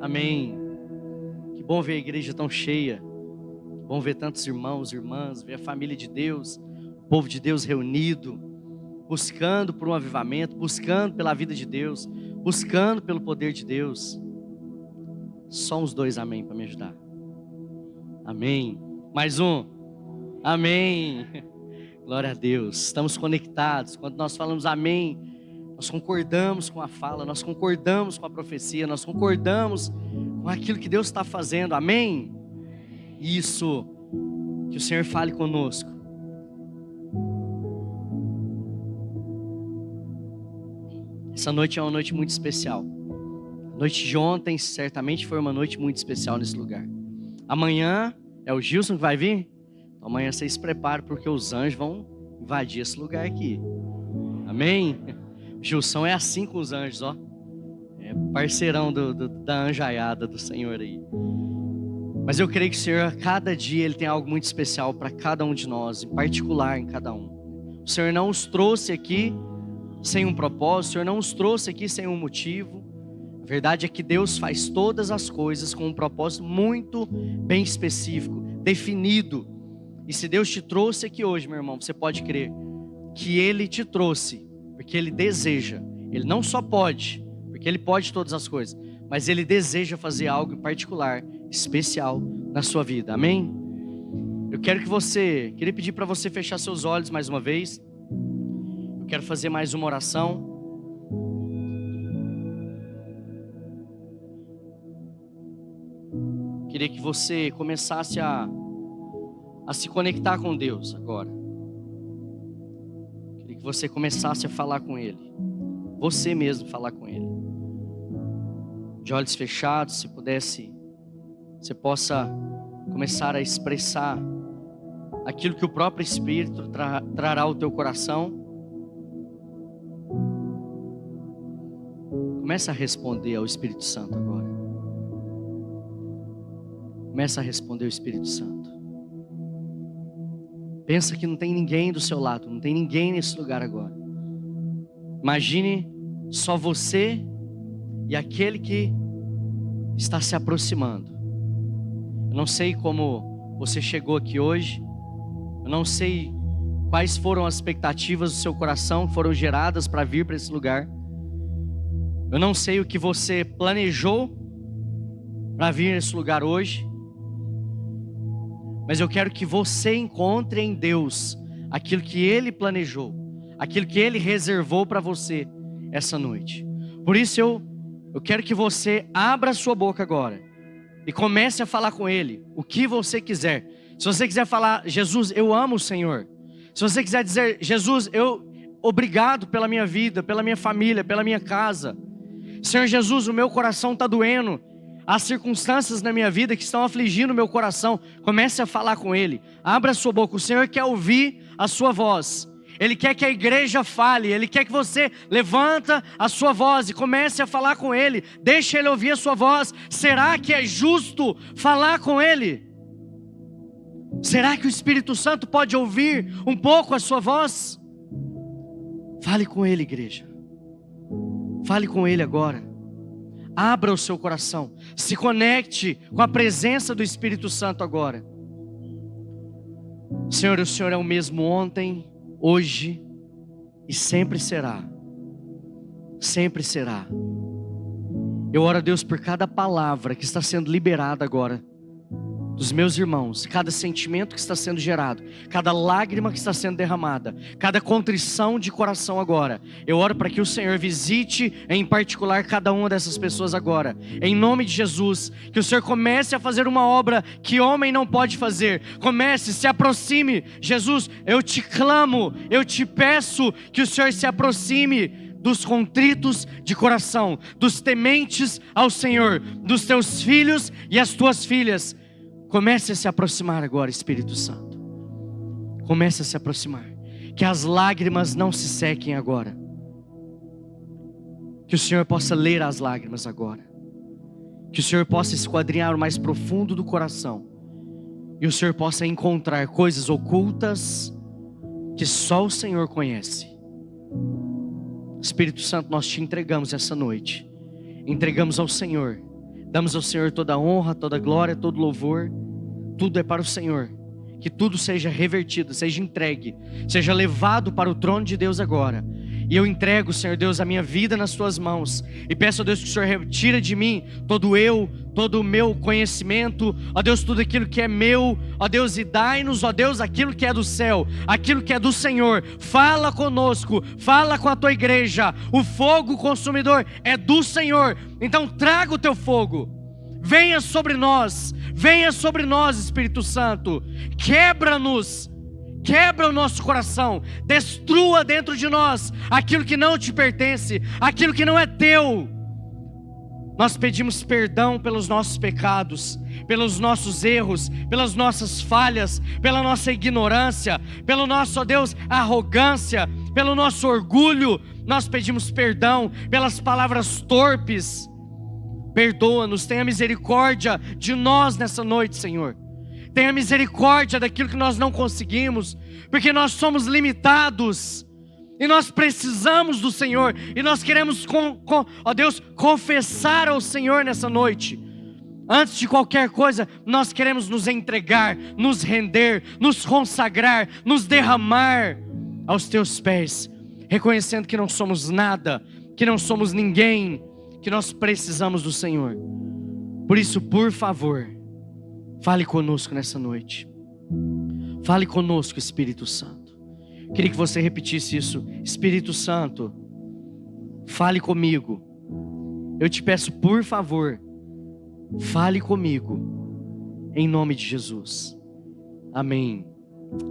Amém. Que bom ver a igreja tão cheia. Que bom ver tantos irmãos, irmãs, ver a família de Deus, o povo de Deus reunido, buscando por um avivamento, buscando pela vida de Deus, buscando pelo poder de Deus. Só uns dois amém para me ajudar. Amém. Mais um. Amém. Glória a Deus. Estamos conectados. Quando nós falamos amém, nós concordamos com a fala, nós concordamos com a profecia, nós concordamos com aquilo que Deus está fazendo. Amém? Isso. Que o Senhor fale conosco. Essa noite é uma noite muito especial. A noite de ontem certamente foi uma noite muito especial nesse lugar. Amanhã é o Gilson que vai vir? Então amanhã vocês se preparem porque os anjos vão invadir esse lugar aqui. Amém? O Gilson é assim com os anjos, ó. É parceirão da anjaiada do Senhor aí. Mas eu creio que o Senhor, a cada dia, Ele tem algo muito especial para cada um de nós, em particular em cada um. O Senhor não os trouxe aqui sem um propósito, o Senhor não os trouxe aqui sem um motivo. A verdade é que Deus faz todas as coisas com um propósito muito bem específico, definido. E se Deus te trouxe aqui hoje, meu irmão, você pode crer que Ele te trouxe, porque Ele deseja. Ele não só pode, porque Ele pode todas as coisas, mas Ele deseja fazer algo em particular, especial na sua vida. Amém? Eu queria pedir para você fechar seus olhos mais uma vez. Eu quero fazer mais uma oração. Queria que você começasse a se conectar com Deus agora. Queria que você começasse a falar com Ele. Você mesmo falar com Ele. De olhos fechados, se pudesse, você possa começar a expressar aquilo que o próprio Espírito trará ao teu coração. Começa a responder ao Espírito Santo agora. Começa a responder ao Espírito Santo. Pensa que não tem ninguém do seu lado, não tem ninguém nesse lugar agora. Imagine só você e aquele que está se aproximando. Eu não sei como você chegou aqui hoje. Eu não sei quais foram as expectativas do seu coração que foram geradas para vir para esse lugar. Eu não sei o que você planejou para vir nesse lugar hoje. Mas eu quero que você encontre em Deus aquilo que Ele planejou, aquilo que Ele reservou para você essa noite. Por isso eu quero que você abra a sua boca agora e comece a falar com Ele o que você quiser. Se você quiser falar, Jesus, eu amo o Senhor. Se você quiser dizer, Jesus, obrigado pela minha vida, pela minha família, pela minha casa. Senhor Jesus, o meu coração está doendo. Há circunstâncias na minha vida que estão afligindo o meu coração. Comece a falar com Ele. Abra a sua boca. O Senhor quer ouvir a sua voz. Ele quer que a igreja fale. Ele quer que você levanta a sua voz e comece a falar com Ele. Deixa Ele ouvir a sua voz. Será que é justo falar com Ele? Será que o Espírito Santo pode ouvir um pouco a sua voz? Fale com Ele, igreja. Fale com Ele agora. Abra o seu coração. Se conecte com a presença do Espírito Santo agora. Senhor, o Senhor é o mesmo ontem, hoje e sempre será. Sempre será. Eu oro a Deus por cada palavra que está sendo liberada agora dos meus irmãos, cada sentimento que está sendo gerado, cada lágrima que está sendo derramada, cada contrição de coração agora. Eu oro para que o Senhor visite em particular cada uma dessas pessoas agora, em nome de Jesus. Que o Senhor comece a fazer uma obra que homem não pode fazer. Comece, se aproxime. Jesus, eu te clamo, eu te peço que o Senhor se aproxime dos contritos de coração, dos tementes ao Senhor, dos teus filhos e as tuas filhas. Comece a se aproximar agora, Espírito Santo. Comece a se aproximar. Que as lágrimas não se sequem agora. Que o Senhor possa ler as lágrimas agora. Que o Senhor possa esquadrinhar o mais profundo do coração. E o Senhor possa encontrar coisas ocultas que só o Senhor conhece. Espírito Santo, nós te entregamos essa noite. Entregamos ao Senhor. Damos ao Senhor toda a honra, toda a glória, todo louvor. Tudo é para o Senhor. Que tudo seja revertido, seja entregue, seja levado para o trono de Deus agora. E eu entrego, Senhor Deus, a minha vida nas Tuas mãos. E peço a Deus que o Senhor retira de mim todo o meu conhecimento. Ó Deus, tudo aquilo que é meu. Ó Deus, e dai-nos, ó Deus, aquilo que é do céu, aquilo que é do Senhor. Fala conosco, fala com a Tua igreja. O fogo consumidor é do Senhor. Então traga o Teu fogo. Venha sobre nós, Espírito Santo. Quebra-nos. Quebra o nosso coração, destrua dentro de nós aquilo que não te pertence, aquilo que não é teu. Nós pedimos perdão pelos nossos pecados, pelos nossos erros, pelas nossas falhas, pela nossa ignorância, pelo nosso, ó Deus, arrogância, pelo nosso orgulho. Nós pedimos perdão pelas palavras torpes. Perdoa-nos, tenha misericórdia de nós nessa noite, Senhor. Tenha misericórdia daquilo que nós não conseguimos, porque nós somos limitados, e nós precisamos do Senhor, e nós queremos, ó Deus, confessar ao Senhor nessa noite. Antes de qualquer coisa, nós queremos nos entregar, nos render, nos consagrar, nos derramar aos Teus pés, reconhecendo que não somos nada, que não somos ninguém, que nós precisamos do Senhor. Por isso, por favor, fale conosco nessa noite. Fale conosco, Espírito Santo. Queria que você repetisse isso. Espírito Santo, fale comigo. Eu te peço, por favor, fale comigo. Em nome de Jesus. Amém.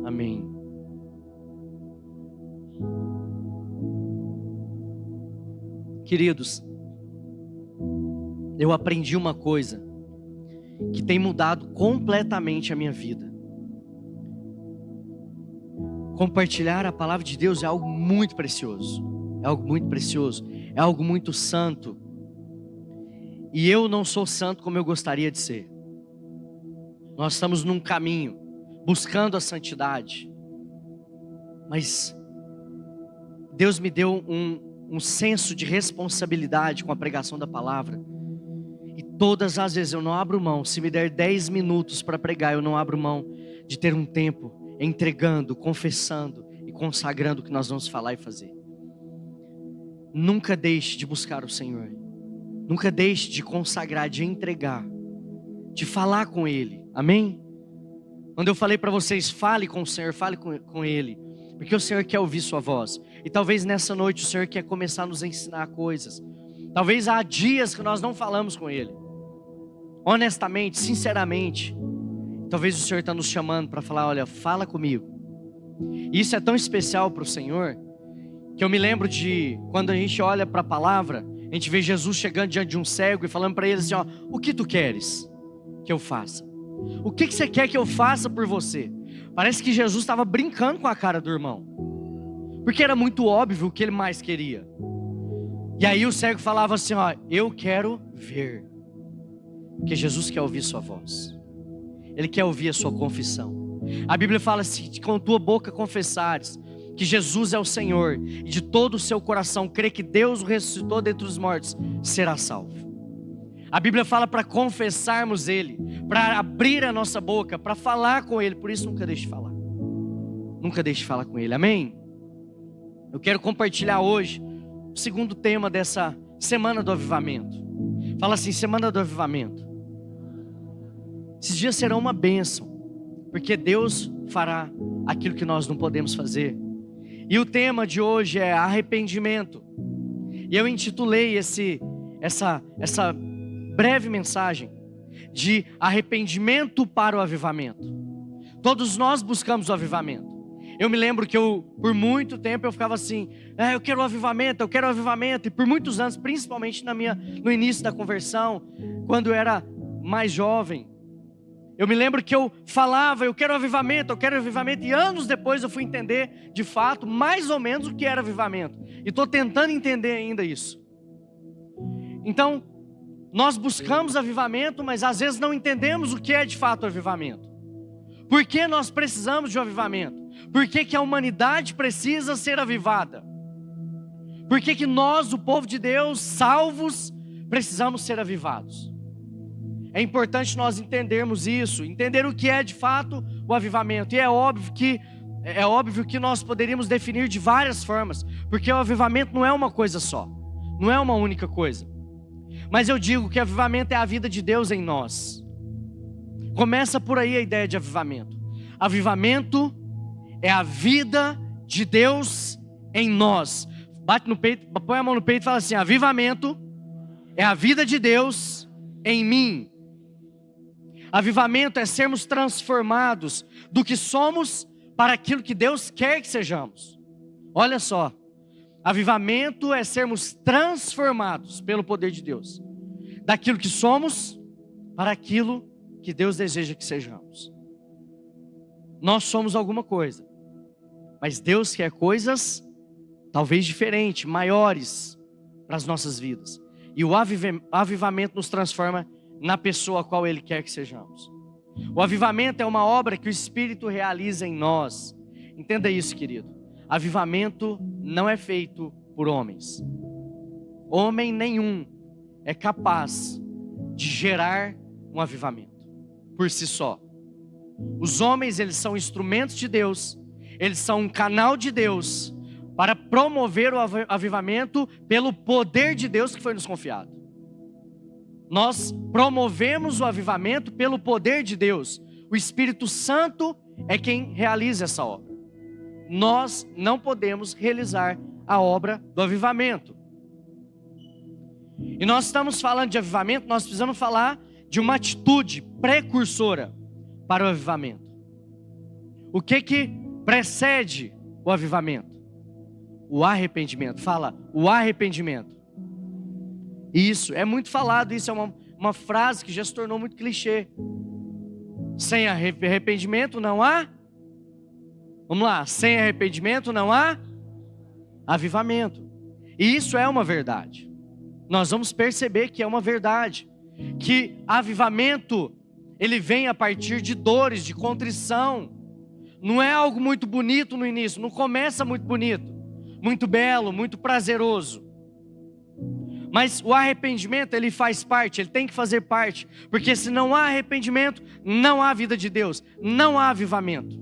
Amém. Queridos, eu aprendi uma coisa que tem mudado completamente a minha vida. Compartilhar a palavra de Deus é algo muito precioso. É algo muito precioso. É algo muito santo. E eu não sou santo como eu gostaria de ser. Nós estamos num caminho, buscando a santidade. Mas Deus me deu um senso de responsabilidade com a pregação da palavra. E todas as vezes eu não abro mão. Se me der 10 minutos para pregar, eu não abro mão de ter um tempo entregando, confessando e consagrando o que nós vamos falar e fazer. Nunca deixe de buscar o Senhor. Nunca deixe de consagrar, de entregar, de falar com Ele. Amém? Quando eu falei para vocês, fale com o Senhor, fale com Ele, porque o Senhor quer ouvir sua voz. E talvez nessa noite o Senhor quer começar a nos ensinar coisas. Talvez há dias que nós não falamos com Ele. Honestamente, sinceramente. Talvez o Senhor está nos chamando para falar, olha, fala comigo. E isso é tão especial para o Senhor, que eu me lembro de quando a gente olha para a palavra, a gente vê Jesus chegando diante de um cego e falando para ele assim, ó, o que tu queres que eu faça? O que você quer que eu faça por você? Parece que Jesus estava brincando com a cara do irmão, porque era muito óbvio o que ele mais queria. E aí o cego falava assim, ó, eu quero ver. Porque Jesus quer ouvir sua voz. Ele quer ouvir a sua confissão. A Bíblia fala assim, com tua boca confessares que Jesus é o Senhor, e de todo o seu coração crê que Deus o ressuscitou dentre os mortos, será salvo. A Bíblia fala para confessarmos Ele, para abrir a nossa boca, para falar com Ele. Por isso nunca deixe de falar. Nunca deixe de falar com Ele, amém? Eu quero compartilhar hoje o segundo tema dessa Semana do Avivamento. Fala assim, Semana do Avivamento. Esses dias serão uma bênção, porque Deus fará aquilo que nós não podemos fazer. E o tema de hoje é arrependimento. E eu intitulei essa breve mensagem de arrependimento para o avivamento. Todos nós buscamos o avivamento. Eu me lembro que por muito tempo eu ficava assim, eu quero o avivamento, e por muitos anos, principalmente no início da conversão, quando eu era mais jovem, eu me lembro que eu falava, eu quero avivamento, e anos depois eu fui entender, de fato, mais ou menos o que era avivamento, e estou tentando entender ainda isso. Então, nós buscamos avivamento, mas às vezes não entendemos o que é de fato avivamento. Por que nós precisamos de um avivamento? Por que a humanidade precisa ser avivada? Por que nós, o povo de Deus, salvos, precisamos ser avivados? É importante nós entendermos isso, entender o que é de fato o avivamento. E é óbvio que nós poderíamos definir de várias formas, porque o avivamento não é uma coisa só, não é uma única coisa. Mas eu digo que avivamento é a vida de Deus em nós. Começa por aí a ideia de avivamento. Avivamento é a vida de Deus em nós. Bate no peito, põe a mão no peito e fala assim: avivamento é a vida de Deus em mim. Avivamento é sermos transformados do que somos para aquilo que Deus quer que sejamos. Olha só, avivamento é sermos transformados pelo poder de Deus, daquilo que somos para aquilo que Deus deseja que sejamos. Nós somos alguma coisa, mas Deus quer coisas talvez diferentes, maiores para as nossas vidas. E o avivamento nos transforma na pessoa a qual Ele quer que sejamos. O avivamento é uma obra que o Espírito realiza em nós. Entenda isso, querido. Avivamento não é feito por homens. Homem nenhum é capaz de gerar um avivamento por si só. Os homens, eles são instrumentos de Deus, eles são um canal de Deus para promover o avivamento pelo poder de Deus que foi nos confiado. Nós promovemos o avivamento pelo poder de Deus. O Espírito Santo é quem realiza essa obra. Nós não podemos realizar a obra do avivamento. E nós estamos falando de avivamento, nós precisamos falar de uma atitude precursora para o avivamento. O que precede o avivamento? O arrependimento. Fala, o arrependimento. Isso, é muito falado, isso é uma frase que já se tornou muito clichê. Sem arrependimento não há, vamos lá, sem arrependimento não há avivamento. E isso é uma verdade. Nós vamos perceber que é uma verdade, que avivamento, ele vem a partir de dores, de contrição. Não é algo muito bonito no início, não começa muito bonito, muito belo, muito prazeroso. Mas o arrependimento, ele faz parte, ele tem que fazer parte, porque se não há arrependimento, não há vida de Deus, não há avivamento,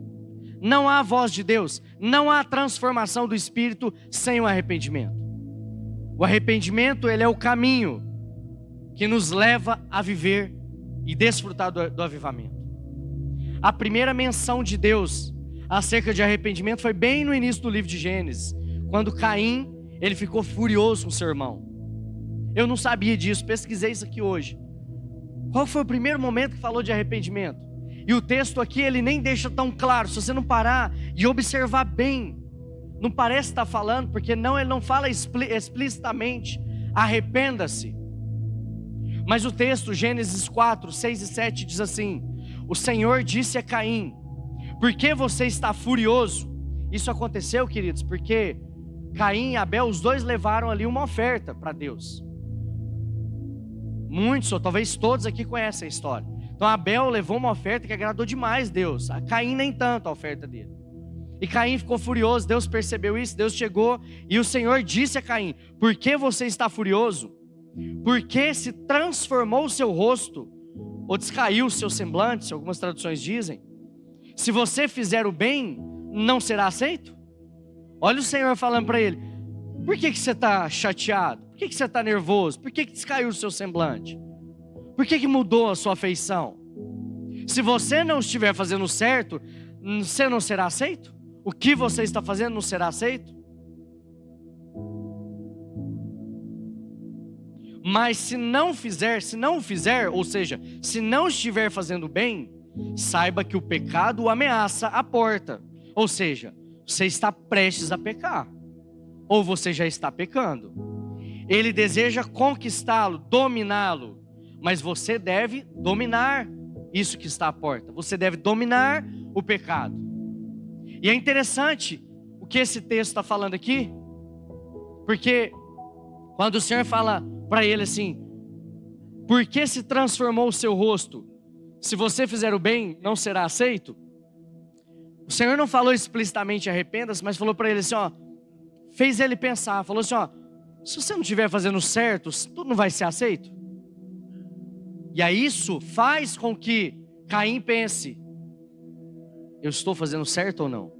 não há voz de Deus, não há transformação do Espírito sem o arrependimento. O arrependimento, ele é o caminho que nos leva a viver e desfrutar do avivamento. A primeira menção de Deus acerca de arrependimento foi bem no início do livro de Gênesis, quando Caim, ele ficou furioso com seu irmão. Eu não sabia disso, pesquisei isso aqui hoje. Qual foi o primeiro momento que falou de arrependimento? E o texto aqui, ele nem deixa tão claro. Se você não parar e observar bem, não parece estar falando, porque ele não fala explicitamente, arrependa-se. Mas o texto, Gênesis 4, 6 e 7, diz assim: o Senhor disse a Caim: por que você está furioso? Isso aconteceu, queridos, porque Caim e Abel, os dois levaram ali uma oferta para Deus. Muitos, ou talvez todos aqui conhecem a história. Então Abel levou uma oferta que agradou demais Deus. A Caim nem tanto a oferta dele. E Caim ficou furioso, Deus percebeu isso, Deus chegou e o Senhor disse a Caim: por que você está furioso? Por que se transformou o seu rosto? Ou descaiu o seu semblante, algumas traduções dizem. Se você fizer o bem, não será aceito? Olha o Senhor falando para ele: por que você está chateado? Por que você está nervoso? Por que descaiu o seu semblante? Por que mudou a sua feição? Se você não estiver fazendo certo, você não será aceito? O que você está fazendo não será aceito? Mas se não o fizer, ou seja, se não estiver fazendo bem, saiba que o pecado o ameaça à porta. Ou seja, você está prestes a pecar, ou você já está pecando. Ele deseja conquistá-lo, dominá-lo, mas você deve dominar isso que está à porta. Você deve dominar o pecado. E é interessante o que esse texto está falando aqui, porque quando o Senhor fala para ele assim: por que se transformou o seu rosto? Se você fizer o bem, não será aceito? O Senhor não falou explicitamente arrependa-se, mas falou para ele assim, ó, fez ele pensar, falou assim, ó, se você não estiver fazendo certo, tudo não vai ser aceito? E aí isso faz com que Caim pense: eu estou fazendo certo ou não?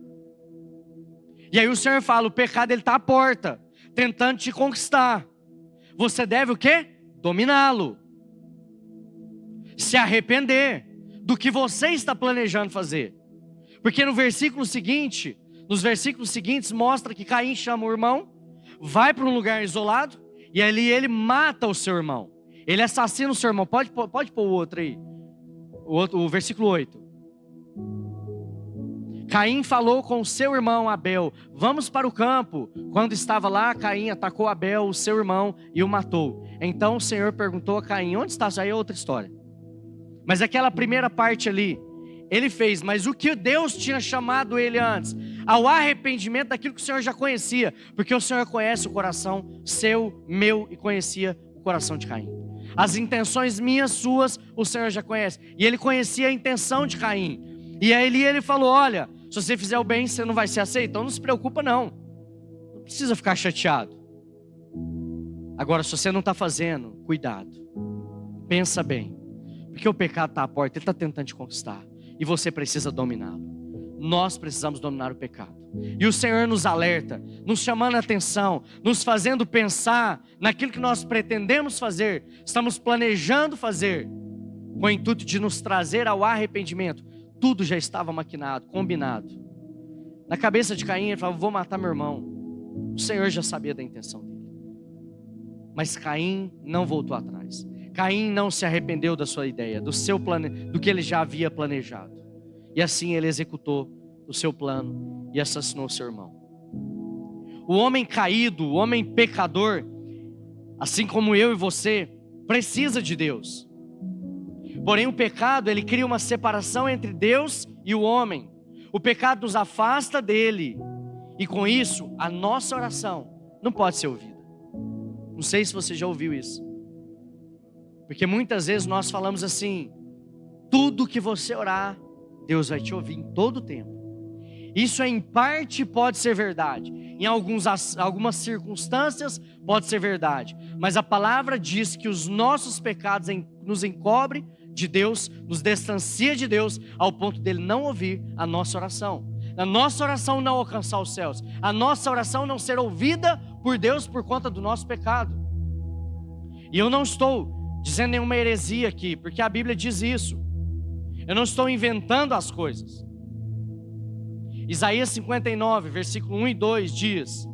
E aí o Senhor fala: o pecado ele está à porta, tentando te conquistar. Você deve o quê? Dominá-lo. Se arrepender do que você está planejando fazer. Porque nos versículos seguintes mostra que Caim chama o irmão, vai para um lugar isolado, e ali ele mata o seu irmão. Ele assassina o seu irmão. Pode pôr o outro aí. O versículo 8. Caim falou com o seu irmão Abel: vamos para o campo. Quando estava lá, Caim atacou Abel, o seu irmão, e o matou. Então o Senhor perguntou a Caim: onde está? Isso aí é outra história. Mas aquela primeira parte ali, ele fez, mas o que Deus tinha chamado ele antes? Ao arrependimento daquilo que o Senhor já conhecia. Porque o Senhor conhece o coração seu, meu, e conhecia o coração de Caim. As intenções minhas, suas, o Senhor já conhece. E ele conhecia a intenção de Caim. E aí ele falou: olha, se você fizer o bem, você não vai ser aceito. Então não se preocupa não. Não precisa ficar chateado. Agora, se você não está fazendo, cuidado. Pensa bem. Porque o pecado está à porta, ele está tentando te conquistar. E você precisa dominá-lo. Nós precisamos dominar o pecado. E o Senhor nos alerta, nos chamando a atenção, nos fazendo pensar naquilo que nós pretendemos fazer, estamos planejando fazer, com o intuito de nos trazer ao arrependimento. Tudo já estava maquinado, combinado. Na cabeça de Caim, ele falava: vou matar meu irmão. O Senhor já sabia da intenção dele. Mas Caim não voltou atrás. Caim não se arrependeu da sua ideia, do que ele já havia planejado. E assim ele executou o seu plano e assassinou o seu irmão. O homem caído, o homem pecador, assim como eu e você, precisa de Deus. Porém o pecado, ele cria uma separação entre Deus e o homem. O pecado nos afasta dele. E com isso, a nossa oração não pode ser ouvida. Não sei se você já ouviu isso. Porque muitas vezes nós falamos assim: tudo que você orar, Deus vai te ouvir em todo o tempo. Isso em parte pode ser verdade. Em algumas circunstâncias pode ser verdade. Mas a palavra diz que os nossos pecados nos encobrem de Deus, nos distancia de Deus, ao ponto dele não ouvir a nossa oração. A nossa oração não alcançar os céus. A nossa oração não ser ouvida por Deus por conta do nosso pecado. E eu não estou dizendo nenhuma heresia aqui, porque a Bíblia diz isso. Eu não estou inventando as coisas. Isaías 59, versículo 1 e 2 diz: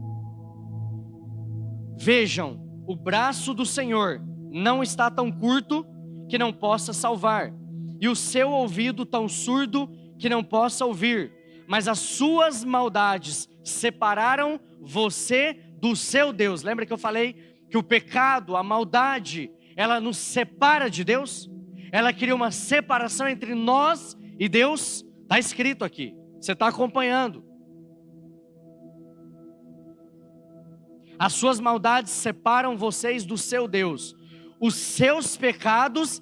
vejam, o braço do Senhor não está tão curto que não possa salvar, e o seu ouvido tão surdo que não possa ouvir, mas as suas maldades separaram você do seu Deus. Lembra que eu falei que o pecado, a maldade, ela nos separa de Deus? Ela cria uma separação entre nós e Deus. Está escrito aqui, você está acompanhando. As suas maldades separam vocês do seu Deus. Os seus pecados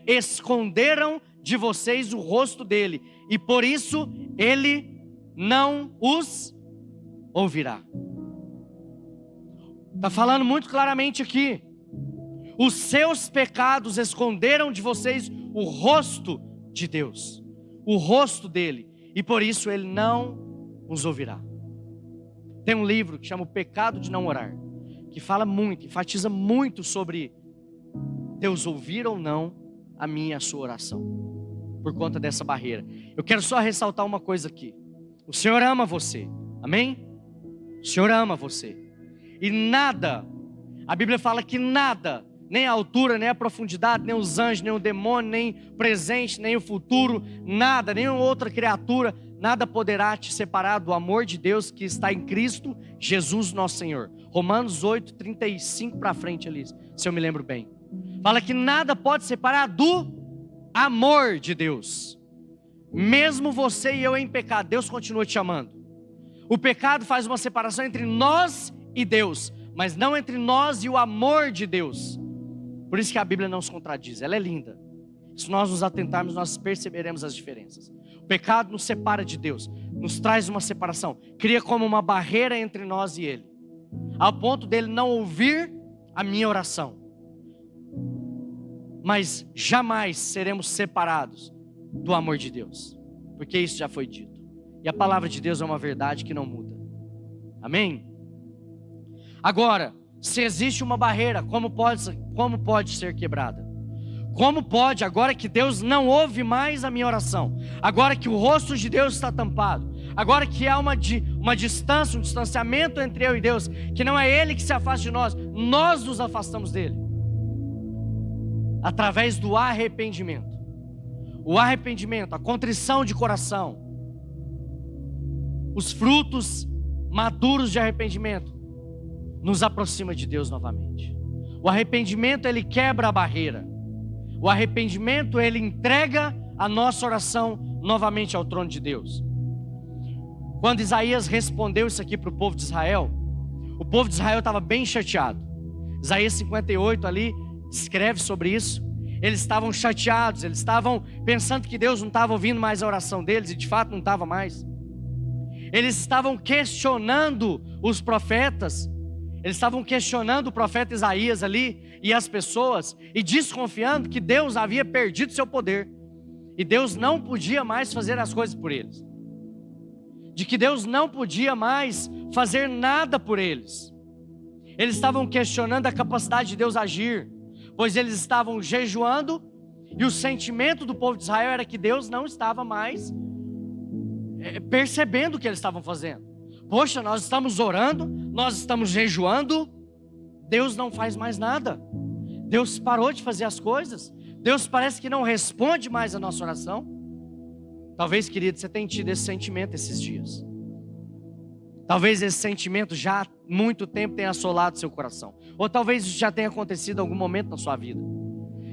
esconderam de vocês o rosto dele, e por isso ele não os ouvirá. Está falando muito claramente aqui. Os seus pecados esconderam de vocês o rosto de Deus, o rosto dele, e por isso ele não os ouvirá. Tem um livro que chama O Pecado de Não Orar, que fala muito, enfatiza muito sobre Deus ouvir ou não a minha e a sua oração, por conta dessa barreira. Eu quero só ressaltar uma coisa aqui: o Senhor ama você, amém? O Senhor ama você, e nada, a Bíblia fala que nada, nem a altura, nem a profundidade, nem os anjos, nem o demônio, nem o presente, nem o futuro, nada, nenhuma outra criatura, nada poderá te separar do amor de Deus que está em Cristo Jesus nosso Senhor. Romanos 8, 35 para frente ali, se eu me lembro bem. Fala que nada pode separar do amor de Deus. Mesmo você e eu em pecado, Deus continua te amando. O pecado faz uma separação entre nós e Deus, mas não entre nós e o amor de Deus. Por isso que a Bíblia não se contradiz, ela é linda. Se nós nos atentarmos, nós perceberemos as diferenças. O pecado nos separa de Deus, nos traz uma separação, cria como uma barreira entre nós e Ele, ao ponto dele não ouvir a minha oração. mas jamais seremos separados do amor de Deus, porque isso já foi dito. E a palavra de Deus é uma verdade que não muda. Amém? Agora, se existe uma barreira, como pode ser quebrada? Como pode, agora que Deus não ouve mais a minha oração, agora que o rosto de Deus está tampado, agora que há uma distância, um distanciamento entre eu e Deus, que não é Ele que se afasta de nós, nós nos afastamos dEle, através do arrependimento. O arrependimento, a contrição de coração, os frutos maduros de arrependimento, nos aproxima de Deus novamente. O arrependimento, ele quebra a barreira. O arrependimento, ele entrega a nossa oração novamente ao trono de Deus. Quando Isaías respondeu isso aqui para o povo de Israel, o povo de Israel estava bem chateado. Isaías 58 ali escreve sobre isso. Eles estavam chateados, eles estavam pensando que Deus não estava ouvindo mais a oração deles, e de fato não estava mais. Eles estavam questionando os profetas, eles estavam questionando o profeta Isaías ali e as pessoas, e desconfiando que Deus havia perdido seu poder, e Deus não podia mais fazer as coisas por eles, de que Deus não podia mais fazer nada por eles. Eles estavam questionando a capacidade de Deus agir, pois eles estavam jejuando, e o sentimento do povo de Israel era que Deus não estava mais percebendo o que eles estavam fazendo. Poxa, nós estamos orando, nós estamos jejuando, Deus não faz mais nada, Deus parou de fazer as coisas, Deus parece que não responde mais a nossa oração. Talvez, querido, você tenha tido esse sentimento esses dias. Talvez esse sentimento já há muito tempo tenha assolado seu coração. Ou talvez isso já tenha acontecido em algum momento na sua vida,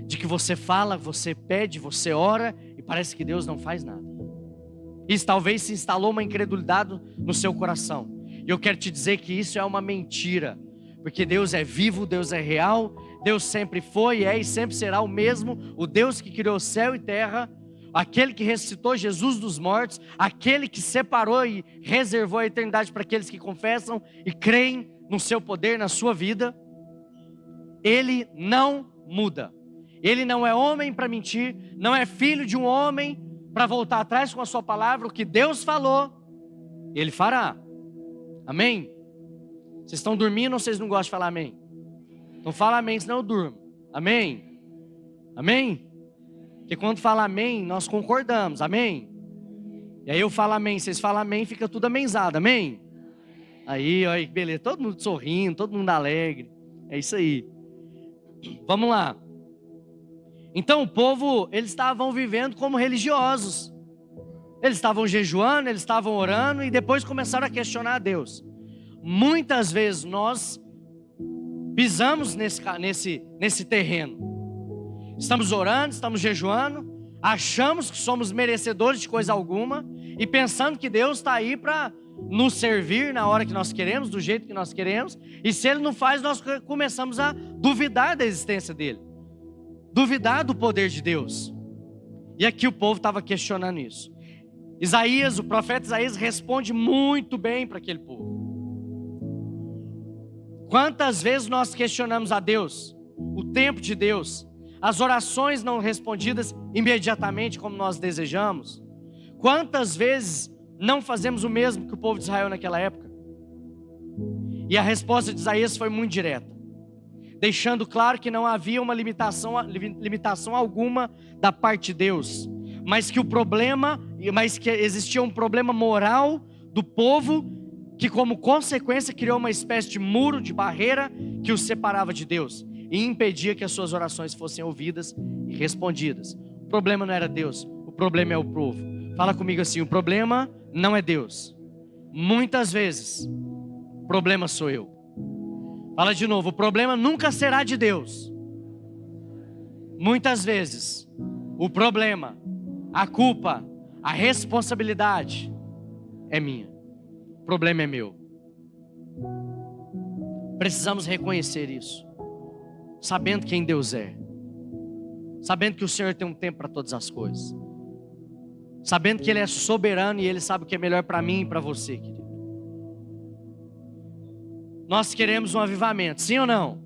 de que você fala, você pede, você ora, e parece que Deus não faz nada. Isso talvez se instalou uma incredulidade no seu coração. E eu quero te dizer que isso é uma mentira, porque Deus é vivo, Deus é real, Deus sempre foi, é e sempre será o mesmo, o Deus que criou céu e terra, aquele que ressuscitou Jesus dos mortos, aquele que separou e reservou a eternidade para aqueles que confessam e creem no seu poder, na sua vida. Ele não muda. Ele não é homem para mentir, não é filho de um homem para voltar atrás com a sua palavra. O que Deus falou, Ele fará. Amém? Vocês estão dormindo ou vocês não gostam de falar amém? Então fala amém, senão eu durmo. Amém? Amém? Porque quando fala amém, nós concordamos, amém? E aí eu falo amém, vocês falam amém, fica tudo amenzado, amém? Aí, olha que beleza, todo mundo sorrindo, todo mundo alegre, é isso aí. Vamos lá. Então o povo, eles estavam vivendo como religiosos. Eles estavam jejuando, eles estavam orando e depois começaram a questionar a Deus. Muitas vezes nós pisamos nesse terreno. Estamos orando, estamos jejuando, achamos que somos merecedores de coisa alguma e pensando que Deus está aí para nos servir na hora que nós queremos, do jeito que nós queremos, e se Ele não faz, nós começamos a duvidar da existência dEle, duvidar do poder de Deus. E aqui o povo estava questionando isso. Isaías, o profeta Isaías, responde muito bem para aquele povo. Quantas vezes nós questionamos a Deus, o tempo de Deus, as orações não respondidas imediatamente como nós desejamos? Quantas vezes não fazemos o mesmo que o povo de Israel naquela época? E a resposta de Isaías foi muito direta, deixando claro que não havia uma limitação alguma da parte de Deus, mas que existia um problema moral do povo, que como consequência criou uma espécie de muro, de barreira, que os separava de Deus e impedia que as suas orações fossem ouvidas e respondidas. O problema não era Deus, o problema é o povo. Fala comigo assim: o problema não é Deus. Muitas vezes, o problema sou eu. Fala de novo: o problema nunca será de Deus. Muitas vezes, o problema, a culpa, a responsabilidade é minha. O problema é meu. Precisamos reconhecer isso, sabendo quem Deus é, sabendo que o Senhor tem um tempo para todas as coisas, sabendo que Ele é soberano e Ele sabe o que é melhor para mim e para você, querido. Nós queremos um avivamento, sim ou não?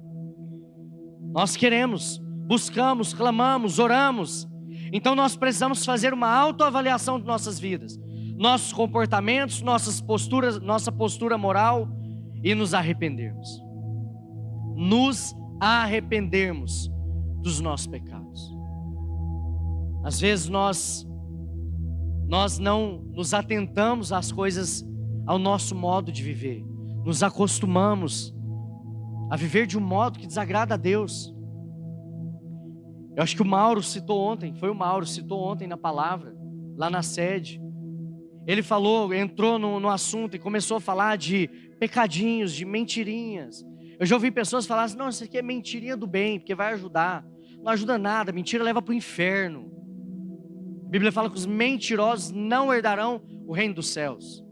Nós queremos. buscamos, clamamos, oramos. Então nós precisamos fazer uma autoavaliação de nossas vidas, nossos comportamentos, nossas posturas, nossa postura moral, e nos arrependermos. Nos arrependermos dos nossos pecados. Às vezes nós não nos atentamos às coisas, ao nosso modo de viver. Nos acostumamos a viver de um modo que desagrada a Deus. Eu acho que o Mauro citou ontem, citou ontem na palavra, lá na sede. Ele falou, entrou no assunto e começou a falar de pecadinhos, de mentirinhas. Eu já ouvi pessoas falar assim, não, isso aqui é mentirinha do bem, porque vai ajudar. Não ajuda nada, mentira leva para o inferno. A Bíblia fala que os mentirosos não herdarão o reino dos céus.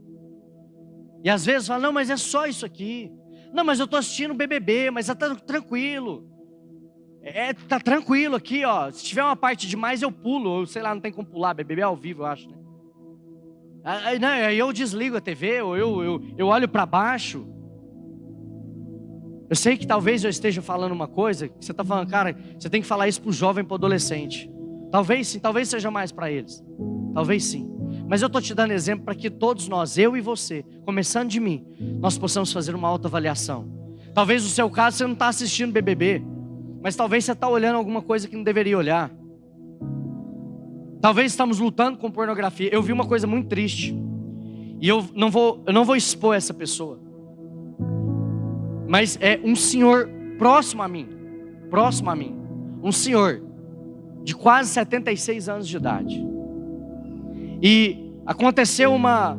E às vezes fala, não, mas é só isso aqui. Não, mas eu estou assistindo BBB, mas está tranquilo. Tá tranquilo aqui, ó. Se tiver uma parte demais eu pulo, ou sei lá, não tem como pular, BBB é ao vivo, eu acho, né? Aí eu desligo a TV, ou eu olho para baixo. Eu sei que talvez eu esteja falando uma coisa, que você está falando, cara, você tem que falar isso para o jovem, para o adolescente. Talvez sim, talvez seja mais para eles. Talvez sim. Mas eu estou te dando exemplo para que todos nós, eu e você, começando de mim, nós possamos fazer uma autoavaliação. Talvez no seu caso você não está assistindo BBB, mas talvez você está olhando alguma coisa que não deveria olhar. Talvez estamos lutando com pornografia. Eu vi uma coisa muito triste, e eu não vou expor essa pessoa, mas é um senhor próximo a mim, um senhor de quase 76 anos de idade. E aconteceu uma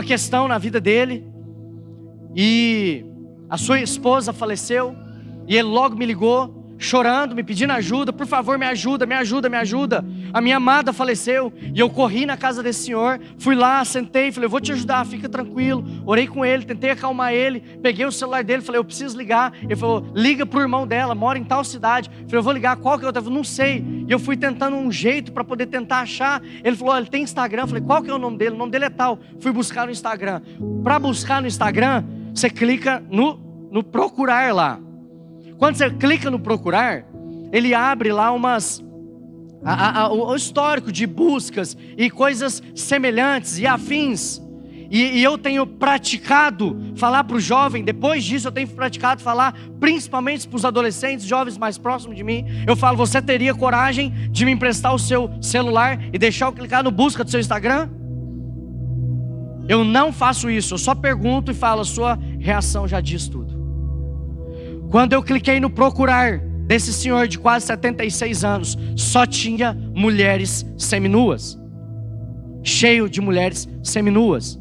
questão na vida dele, e a sua esposa faleceu, e ele logo me ligou, chorando, me pedindo ajuda, por favor me ajuda, a minha amada faleceu. E eu corri na casa desse senhor, fui lá, sentei, falei, eu vou te ajudar, fica tranquilo. Orei com ele, tentei acalmar ele, peguei o celular dele, falei, eu preciso ligar. Ele falou, liga pro irmão dela, mora em tal cidade. Eu falei, eu vou ligar, qual que é o telefone? Não sei. E eu fui tentando um jeito para poder tentar achar. Ele falou, ele tem Instagram. Eu falei, qual que é o nome dele? O nome dele é tal. Fui buscar no Instagram. Para buscar no Instagram, você clica no procurar lá. Quando você clica no procurar, ele abre lá o histórico de buscas e coisas semelhantes e afins. E eu tenho praticado falar para o jovem, depois disso eu tenho praticado falar principalmente para os adolescentes, jovens mais próximos de mim. Eu falo, você teria coragem de me emprestar o seu celular e deixar eu clicar no busca do seu Instagram? Eu não faço isso, eu só pergunto e falo, a sua reação já diz tudo. Quando eu cliquei no procurar desse senhor de quase 76 anos, só tinha mulheres seminuas. Cheio de mulheres seminuas.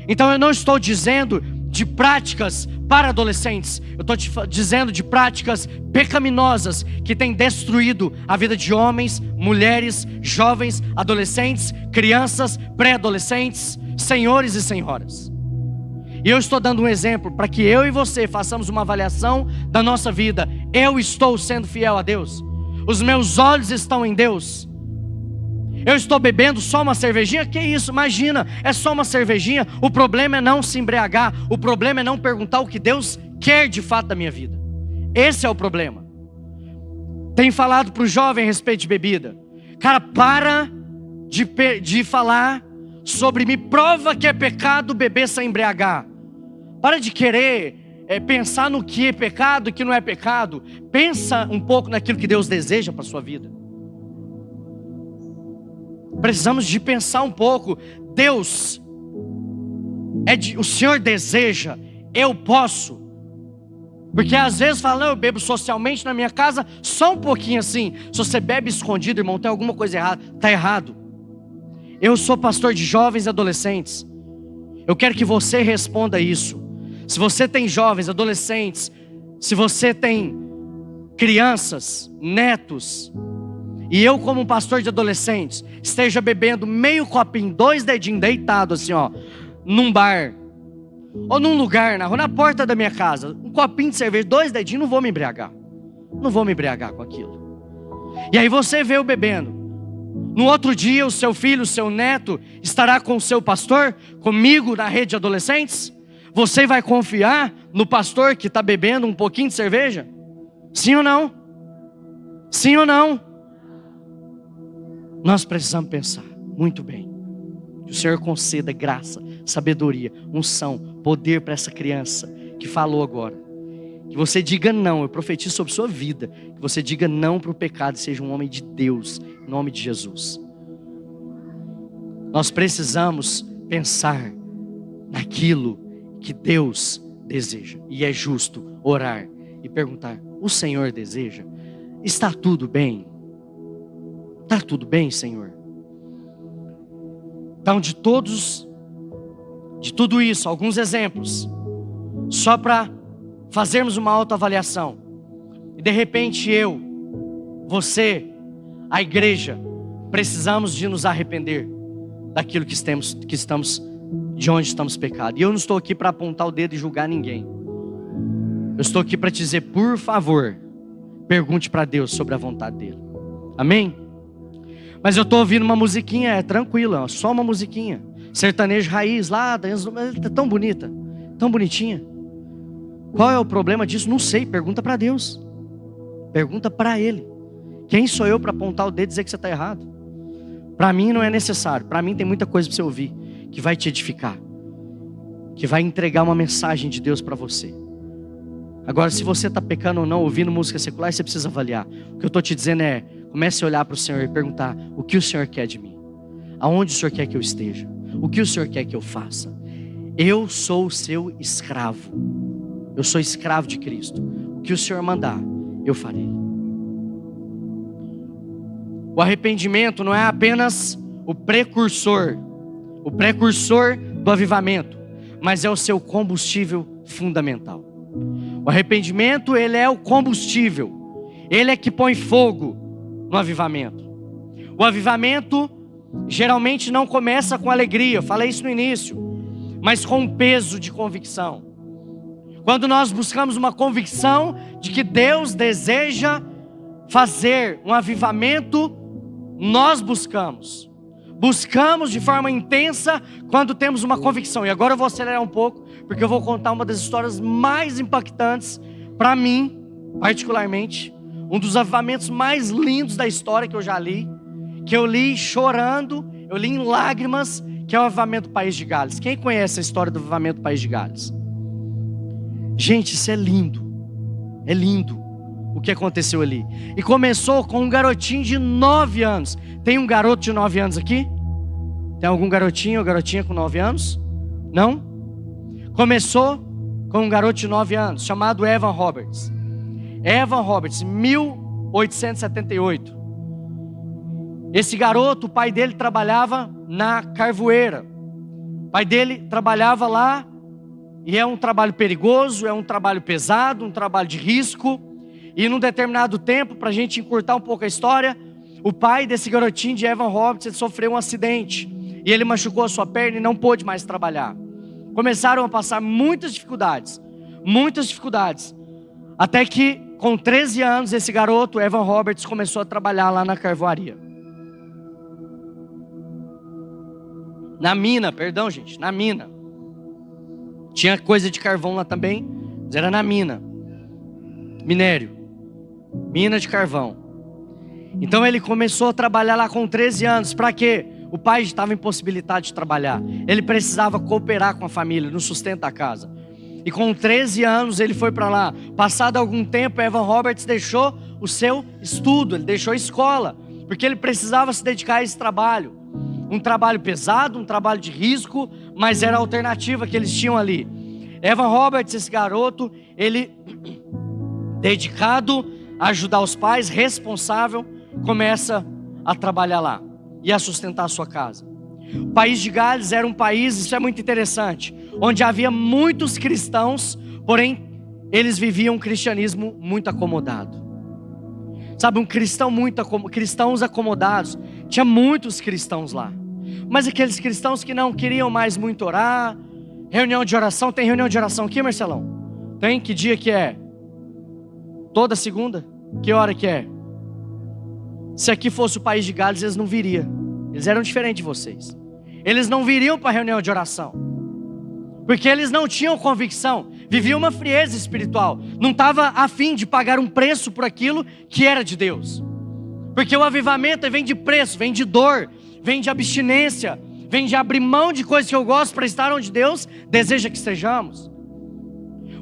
Então eu não estou dizendo de práticas para adolescentes. Eu estou te dizendo de práticas pecaminosas que têm destruído a vida de homens, mulheres, jovens, adolescentes, crianças, pré-adolescentes, senhores e senhoras. E eu estou dando um exemplo para que eu e você façamos uma avaliação da nossa vida. Eu estou sendo fiel a Deus? Os meus olhos estão em Deus? Eu estou bebendo só uma cervejinha? Que isso, imagina, é só uma cervejinha. O problema é não se embriagar. O problema é não perguntar o que Deus quer de fato da minha vida. Esse é o problema. Tenho falado para o jovem a respeito de bebida. Cara, para de falar sobre me prova que é pecado beber sem embriagar. Para de querer pensar no que é pecado e que não é pecado. Pensa um pouco naquilo que Deus deseja para a sua vida. Precisamos de pensar um pouco. Deus, o Senhor deseja, eu posso. Porque às vezes fala, não, eu bebo socialmente na minha casa, só um pouquinho assim. Se você bebe escondido, irmão, tem alguma coisa errada. Está errado. Eu sou pastor de jovens e adolescentes. Eu quero que você responda isso. Se você tem jovens, adolescentes, se você tem crianças, netos, e eu como pastor de adolescentes, esteja bebendo meio copinho, 2 dedinhos deitado assim ó, num bar, ou num lugar na rua, na porta da minha casa, um copinho de cerveja, 2 dedinhos, não vou me embriagar com aquilo. E aí você vê eu bebendo. No outro dia o seu filho, o seu neto estará com o seu pastor, comigo na rede de adolescentes. Você vai confiar no pastor que está bebendo um pouquinho de cerveja? Sim ou não? Sim ou não? Nós precisamos pensar muito bem. Que o Senhor conceda graça, sabedoria, unção, poder para essa criança que falou agora. Que você diga não, eu profetizo sobre sua vida. Que você diga não para o pecado e seja um homem de Deus, em nome de Jesus. Nós precisamos pensar naquilo que Deus deseja. E é justo orar e perguntar: o Senhor deseja? Está tudo bem? Está tudo bem, Senhor? Então, de tudo isso, alguns exemplos, só para fazermos uma autoavaliação. E de repente eu, você, a igreja, precisamos de nos arrepender daquilo que estamos, de onde estamos pecando. E eu não estou aqui para apontar o dedo e julgar ninguém. Eu estou aqui para te dizer, por favor, pergunte para Deus sobre a vontade dele. Amém? Mas eu estou ouvindo uma musiquinha, é tranquila, só uma musiquinha. Sertanejo raiz lá, é tão bonita, tão bonitinha. Qual é o problema disso? Não sei, pergunta para Deus. Pergunta para Ele. Quem sou eu para apontar o dedo e dizer que você está errado? Para mim não é necessário. Para mim tem muita coisa para você ouvir, que vai te edificar, que vai entregar uma mensagem de Deus para você. Agora, se você está pecando ou não, ouvindo música secular, você precisa avaliar. O que eu estou te dizendo é, comece a olhar para o Senhor e perguntar: o que o Senhor quer de mim? Aonde o Senhor quer que eu esteja? O que o Senhor quer que eu faça? Eu sou o seu escravo. Eu sou escravo de Cristo. O que o Senhor mandar, eu farei. O arrependimento não é apenas o precursor do avivamento, mas é o seu combustível fundamental. O arrependimento, ele é o combustível. Ele é que põe fogo no avivamento. O avivamento geralmente não começa com alegria, eu falei isso no início, mas com um peso de convicção. Quando nós buscamos uma convicção de que Deus deseja fazer um avivamento, nós buscamos de forma intensa quando temos uma convicção. E agora eu vou acelerar um pouco, porque eu vou contar uma das histórias mais impactantes para mim, particularmente, um dos avivamentos mais lindos da história que eu já li, que eu li chorando, eu li em lágrimas, que é o avivamento do País de Gales. Quem conhece a história do avivamento do País de Gales? Gente, isso é lindo o que aconteceu ali. E começou com um garotinho de 9 anos. Tem um garoto de 9 anos aqui? Tem algum garotinho ou garotinha com 9 anos? Não? Começou com um garoto de 9 anos, chamado Evan Roberts. Evan Roberts, 1878. Esse garoto, o pai dele trabalhava na carvoeira. O pai dele trabalhava lá, e é um trabalho perigoso, é um trabalho pesado, um trabalho de risco. E num determinado tempo, para a gente encurtar um pouco a história, o pai desse garotinho de Evan Roberts, ele sofreu um acidente. E ele machucou a sua perna e não pôde mais trabalhar. Começaram a passar muitas dificuldades. Até que, com 13 anos, esse garoto, Evan Roberts, começou a trabalhar lá na carvoaria. Na mina. Tinha coisa de carvão lá também, mas era na mina. Minério. Mina de carvão. Então ele começou a trabalhar lá com 13 anos. Para quê? O pai estava impossibilitado de trabalhar. Ele precisava cooperar com a família, no sustento da casa. E com 13 anos ele foi para lá. Passado algum tempo, Evan Roberts deixou o seu estudo, ele deixou a escola, porque ele precisava se dedicar a esse trabalho. Um trabalho pesado, um trabalho de risco, mas era a alternativa que eles tinham ali. Evan Roberts, esse garoto, ele, dedicado a ajudar os pais, responsável, começa a trabalhar lá e a sustentar a sua casa. O País de Gales era um país, isso é muito interessante, onde havia muitos cristãos, porém eles viviam um cristianismo muito acomodado. Sabe, cristãos acomodados. Tinha muitos cristãos lá, mas aqueles cristãos que não queriam mais muito orar. Reunião de oração, tem reunião de oração aqui, Marcelão? Tem? Que dia que é? Toda segunda? Que hora que é? Se aqui fosse o País de Gales, eles não viriam. Eles eram diferentes de vocês. Eles não viriam para a reunião de oração, porque eles não tinham convicção. vivia uma frieza espiritual, não estava a fim de pagar um preço por aquilo que era de Deus. Porque o avivamento vem de preço, vem de dor, vem de abstinência, vem de abrir mão de coisas que eu gosto para estar onde Deus deseja que estejamos.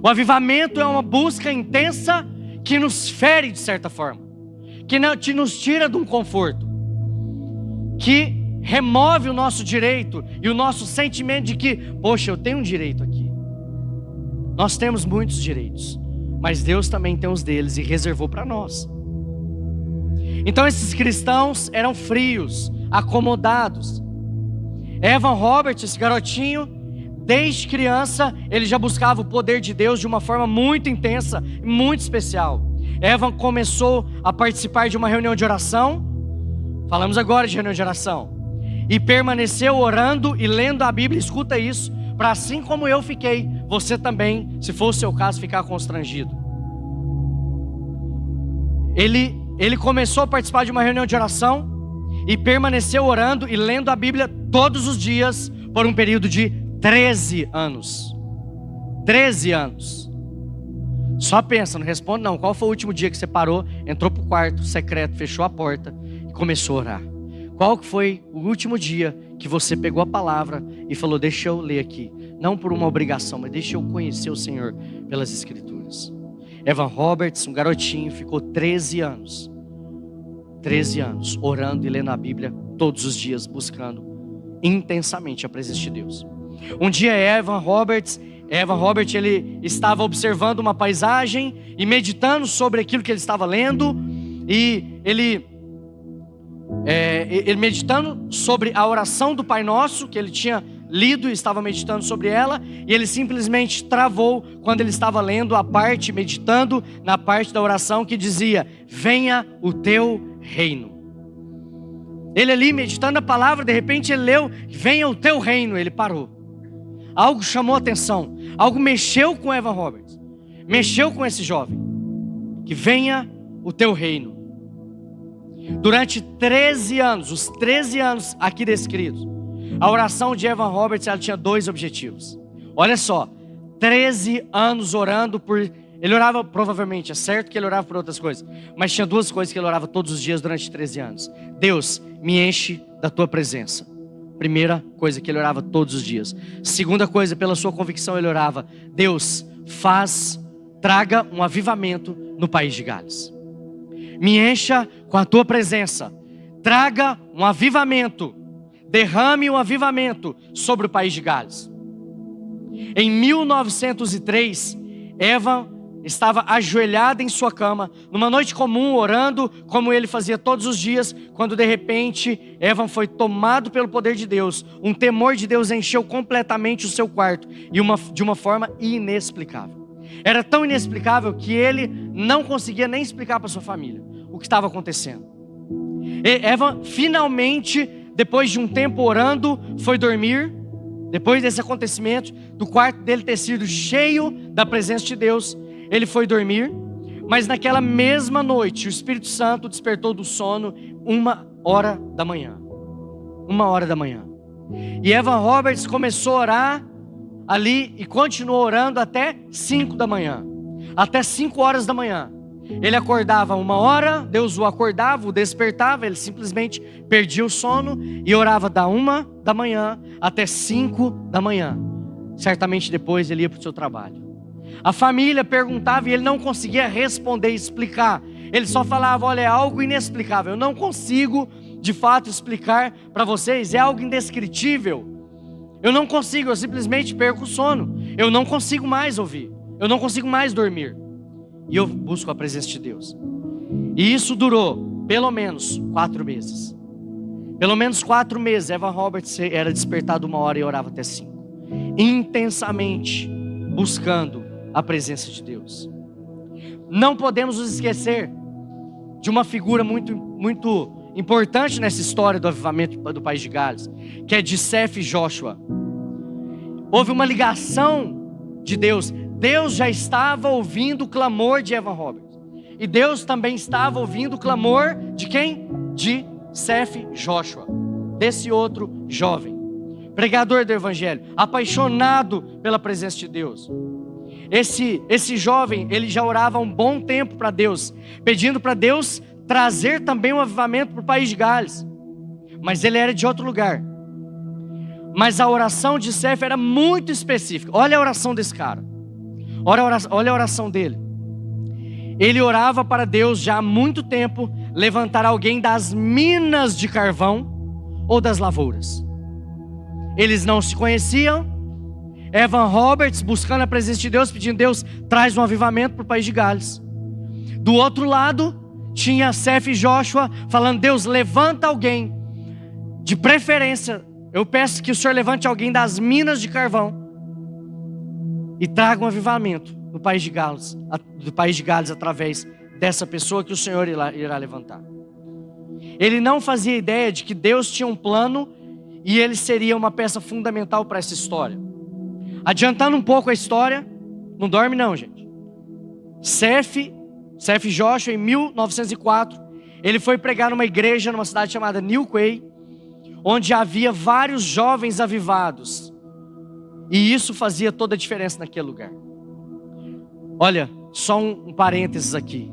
O avivamento é uma busca intensa que nos fere de certa forma, que nos tira de um conforto, que remove o nosso direito e o nosso sentimento de que, poxa, eu tenho um direito aqui. Nós temos muitos direitos, mas Deus também tem os deles e reservou para nós. Então esses cristãos eram frios, acomodados. Evan Roberts, esse garotinho, desde criança, ele já buscava o poder de Deus de uma forma muito intensa, muito especial. Evan começou a participar de uma reunião de oração, falamos agora de reunião de oração, e permaneceu orando e lendo a Bíblia. Escuta isso, para assim como eu fiquei, você também, se for o seu caso, ficar constrangido. Ele começou a participar de uma reunião de oração e permaneceu orando e lendo a Bíblia todos os dias por um período de 13 anos. 13 anos. Só pensa, não responde não. Qual foi o último dia que você parou, entrou para o quarto secreto, fechou a porta e começou a orar? Qual que foi o último dia que você pegou a palavra e falou, deixa eu ler aqui, não por uma obrigação, mas deixa eu conhecer o Senhor pelas Escrituras? Evan Roberts, um garotinho, ficou 13 anos orando e lendo a Bíblia todos os dias, buscando intensamente a presença de Deus. Um dia Evan Roberts, ele estava observando uma paisagem e meditando sobre aquilo que ele estava lendo, e ele meditando sobre a oração do Pai Nosso, que ele tinha lido e estava meditando sobre ela, e ele simplesmente travou quando ele estava lendo a parte, meditando na parte da oração que dizia, venha o teu reino. Ele ali meditando a palavra, de repente ele leu, venha o teu reino. Ele parou. Algo chamou a atenção, algo mexeu com Evan Roberts, mexeu com esse jovem, que venha o teu reino. Durante 13 anos, os 13 anos aqui descritos, a oração de Evan Roberts, ela tinha 2 objetivos. Olha só, 13 anos orando por... Ele orava, provavelmente, é certo que ele orava por outras coisas, mas tinha 2 coisas que ele orava todos os dias durante 13 anos. Deus, me enche da tua presença. Primeira coisa que ele orava todos os dias. Segunda coisa, pela sua convicção, ele orava, Deus, traga um avivamento no país de Gales. Me encha com a tua presença. Traga um avivamento. Derrame um avivamento sobre o país de Gales. Em 1903, Evan estava ajoelhada em sua cama, numa noite comum, orando, como ele fazia todos os dias, quando de repente, Evan foi tomado pelo poder de Deus. Um temor de Deus encheu completamente o seu quarto, de uma forma inexplicável. Era tão inexplicável que ele não conseguia nem explicar para sua família o que estava acontecendo. Evan finalmente, depois de um tempo orando, foi dormir. Depois desse acontecimento, do quarto dele ter sido cheio da presença de Deus, ele foi dormir. Mas naquela mesma noite, o Espírito Santo despertou do sono 1h da manhã. 1h da manhã. E Evan Roberts começou a orar ali e continuou orando até 5 da manhã. Até 5 horas da manhã. Ele acordava 1h, Deus o acordava, o despertava, ele simplesmente perdia o sono e orava da 1 da manhã até 5 da manhã. Certamente depois ele ia para o seu trabalho. A família perguntava e ele não conseguia responder e explicar. Ele só falava, olha, é algo inexplicável, eu não consigo de fato explicar para vocês, é algo indescritível. Eu não consigo, eu simplesmente perco o sono. Eu não consigo mais ouvir, eu não consigo mais dormir. E eu busco a presença de Deus. E isso durou pelo menos 4 meses. Pelo menos 4 meses, Evan Roberts era despertado 1h e orava até 5. Intensamente buscando a presença de Deus. Não podemos nos esquecer de uma figura muito importante nessa história do avivamento do país de Gales, que é de Seth Joshua. Houve uma ligação de Deus. Deus já estava ouvindo o clamor de Evan Roberts. E Deus também estava ouvindo o clamor de quem? De Seth Joshua, desse outro jovem, pregador do Evangelho, apaixonado pela presença de Deus. Esse jovem, ele já orava há um bom tempo para Deus, pedindo para Deus trazer também um avivamento para o país de Gales. Mas ele era de outro lugar. Mas a oração de Sef era muito específica. Olha a oração desse cara. Olha a oração dele. Ele orava para Deus já há muito tempo levantar alguém das minas de carvão ou das lavouras. Eles não se conheciam. Evan Roberts buscando a presença de Deus, pedindo: Deus, traz um avivamento para o país de Gales. Do outro lado, tinha Sef e Joshua falando: Deus, levanta alguém. De preferência, eu peço que o Senhor levante alguém das minas de carvão e traga um avivamento no país de Gales, do país de Gales, através dessa pessoa que o Senhor irá levantar. Ele não fazia ideia de que Deus tinha um plano e ele seria uma peça fundamental para essa história. Adiantando um pouco a história, não dorme não, gente. Sef e Joshua, em 1904, ele foi pregar numa igreja numa cidade chamada New Quay, onde havia vários jovens avivados. E isso fazia toda a diferença naquele lugar. Olha, só um parênteses aqui.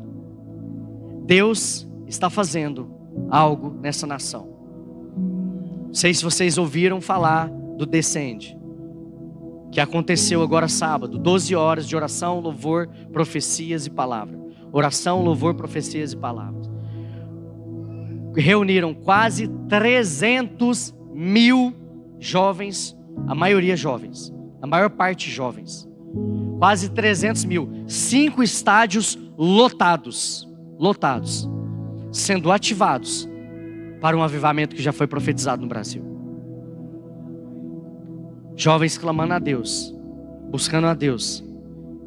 Deus está fazendo algo nessa nação. Não sei se vocês ouviram falar do Descende, que aconteceu agora sábado, 12 horas de oração, louvor, profecias e palavra. Oração, louvor, profecias e palavras. Reuniram quase 300 mil jovens, a maioria jovens, a maior parte jovens. Quase 300 mil. 5 estádios lotados, sendo ativados para um avivamento que já foi profetizado no Brasil. Jovens clamando a Deus, buscando a Deus,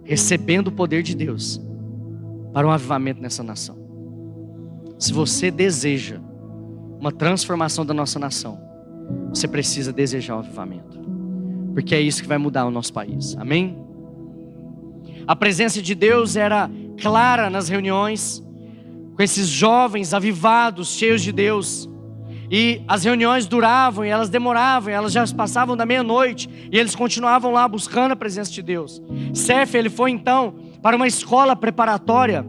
recebendo o poder de Deus para um avivamento nessa nação. Se você deseja uma transformação da nossa nação, você precisa desejar o avivamento, porque é isso que vai mudar o nosso país. Amém? A presença de Deus era clara nas reuniões, com esses jovens avivados, cheios de Deus. E as reuniões duravam e elas demoravam, elas já passavam da meia-noite e eles continuavam lá buscando a presença de Deus. Sef, ele foi então para uma escola preparatória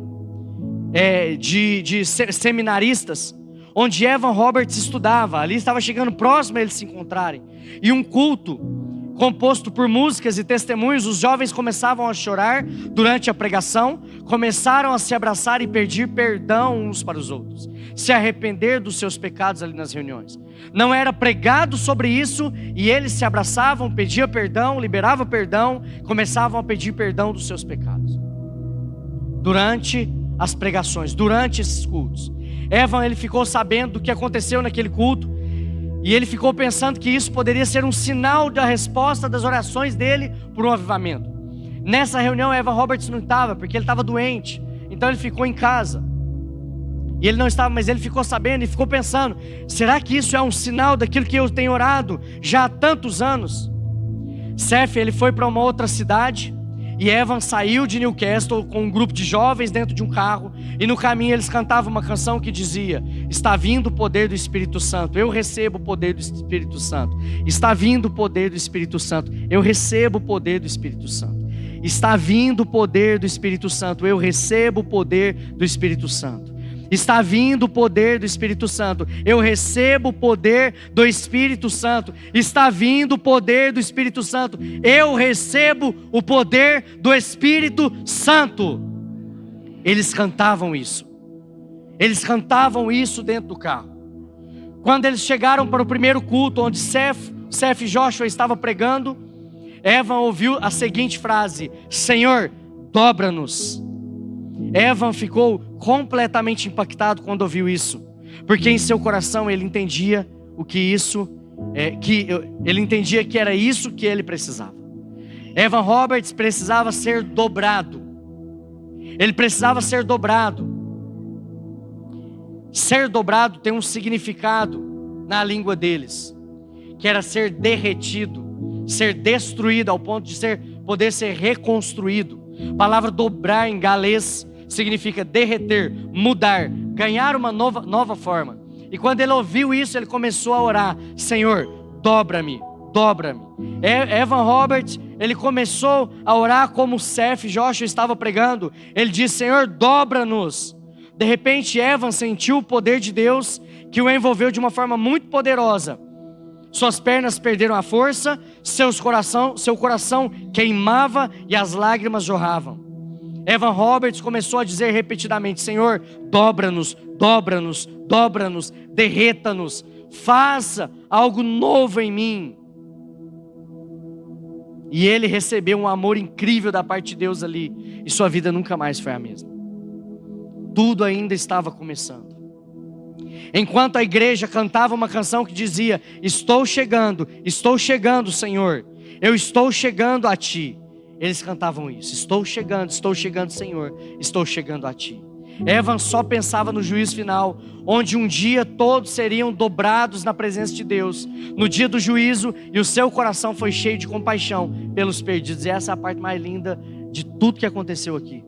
de seminaristas, onde Evan Roberts estudava. Ali estava chegando próximo a eles se encontrarem. E um culto composto por músicas e testemunhos, os jovens começavam a chorar durante a pregação, começaram a se abraçar e pedir perdão uns para os outros, se arrepender dos seus pecados ali nas reuniões. Não era pregado sobre isso e eles se abraçavam, pediam perdão, liberavam perdão, começavam a pedir perdão dos seus pecados. Durante as pregações, durante esses cultos, Evan, ele ficou sabendo do que aconteceu naquele culto. E ele ficou pensando que isso poderia ser um sinal da resposta das orações dele por um avivamento. Nessa reunião, Evan Roberts não estava, porque ele estava doente. Então ele ficou em casa. E ele não estava, mas ele ficou sabendo e ficou pensando: será que isso é um sinal daquilo que eu tenho orado já há tantos anos? Sef, ele foi para uma outra cidade. E Evan saiu de Newcastle com um grupo de jovens dentro de um carro. E no caminho eles cantavam uma canção que dizia: está vindo o poder do Espírito Santo, eu recebo o poder do Espírito Santo. Está vindo o poder do Espírito Santo, eu recebo o poder do Espírito Santo. Está vindo o poder do Espírito Santo, eu recebo o poder do Espírito Santo. Está vindo o poder do Espírito Santo, eu recebo o poder do Espírito Santo. Está vindo o poder do Espírito Santo, eu recebo o poder do Espírito Santo. Eles cantavam isso. Eles cantavam isso dentro do carro. Quando eles chegaram para o primeiro culto, onde Sef e Joshua estavam pregando, Evan ouviu a seguinte frase: Senhor, dobra-nos. Evan ficou completamente impactado quando ouviu isso, porque em seu coração ele entendia ele entendia que era isso que ele precisava. Evan Roberts precisava ser dobrado. Ele precisava ser dobrado. Ser dobrado tem um significado na língua deles, que era ser derretido, ser destruído ao ponto de poder ser reconstruído. A palavra dobrar em galês significa derreter, mudar, ganhar uma nova forma. E quando ele ouviu isso, ele começou a orar: Senhor, dobra-me, dobra-me. Evan Roberts, ele começou a orar como o Seth Joshua estava pregando. Ele disse: Senhor, dobra-nos. De repente, Evan sentiu o poder de Deus que o envolveu de uma forma muito poderosa. Suas pernas perderam a força, seu coração queimava e as lágrimas jorravam. Evan Roberts começou a dizer repetidamente: Senhor, dobra-nos, dobra-nos, dobra-nos, derreta-nos, faça algo novo em mim. E ele recebeu um amor incrível da parte de Deus ali, e sua vida nunca mais foi a mesma. Tudo ainda estava começando. Enquanto a igreja cantava uma canção que dizia: estou chegando, Senhor, eu estou chegando a Ti. Eles cantavam isso: estou chegando, Senhor, estou chegando a Ti. Evan só pensava no juízo final, onde um dia todos seriam dobrados na presença de Deus, no dia do juízo, e o seu coração foi cheio de compaixão pelos perdidos. E essa é a parte mais linda de tudo que aconteceu aqui,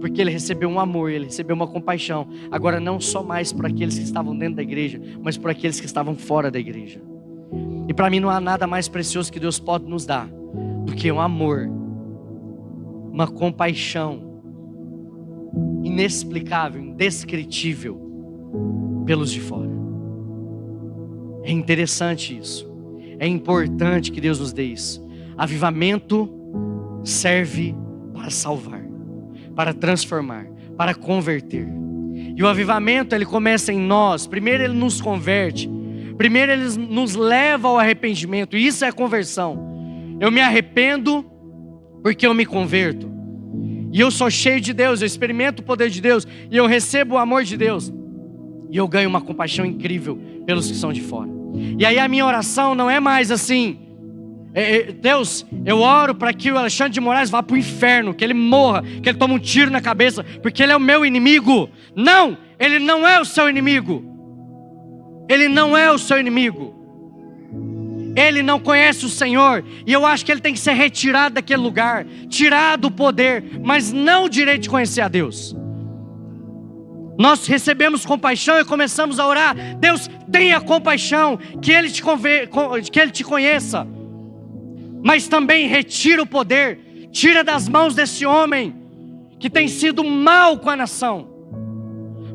porque ele recebeu um amor, ele recebeu uma compaixão, agora não só mais por aqueles que estavam dentro da igreja, mas por aqueles que estavam fora da igreja. E para mim não há nada mais precioso que Deus pode nos dar do que um amor, uma compaixão inexplicável, indescritível pelos de fora. É interessante isso, é importante que Deus nos dê isso. Avivamento serve para salvar, para transformar, para converter. E o avivamento, ele começa em nós. Primeiro ele nos converte, primeiro ele nos leva ao arrependimento. E isso é conversão. Eu me arrependo porque eu me converto, e eu sou cheio de Deus, eu experimento o poder de Deus, e eu recebo o amor de Deus, e eu ganho uma compaixão incrível pelos que são de fora. E aí a minha oração não é mais assim: Deus, eu oro para que o Alexandre de Moraes vá para o inferno, que ele morra, que ele tome um tiro na cabeça, porque ele é o meu inimigo. Não, ele não é o seu inimigo. Ele não é o seu inimigo. Ele não conhece o Senhor, e eu acho que ele tem que ser retirado daquele lugar, tirado o poder, mas não o direito de conhecer a Deus. Nós recebemos compaixão e começamos a orar: Deus, tenha compaixão, que Ele te conheça. Mas também retira o poder, tira das mãos desse homem que tem sido mal com a nação.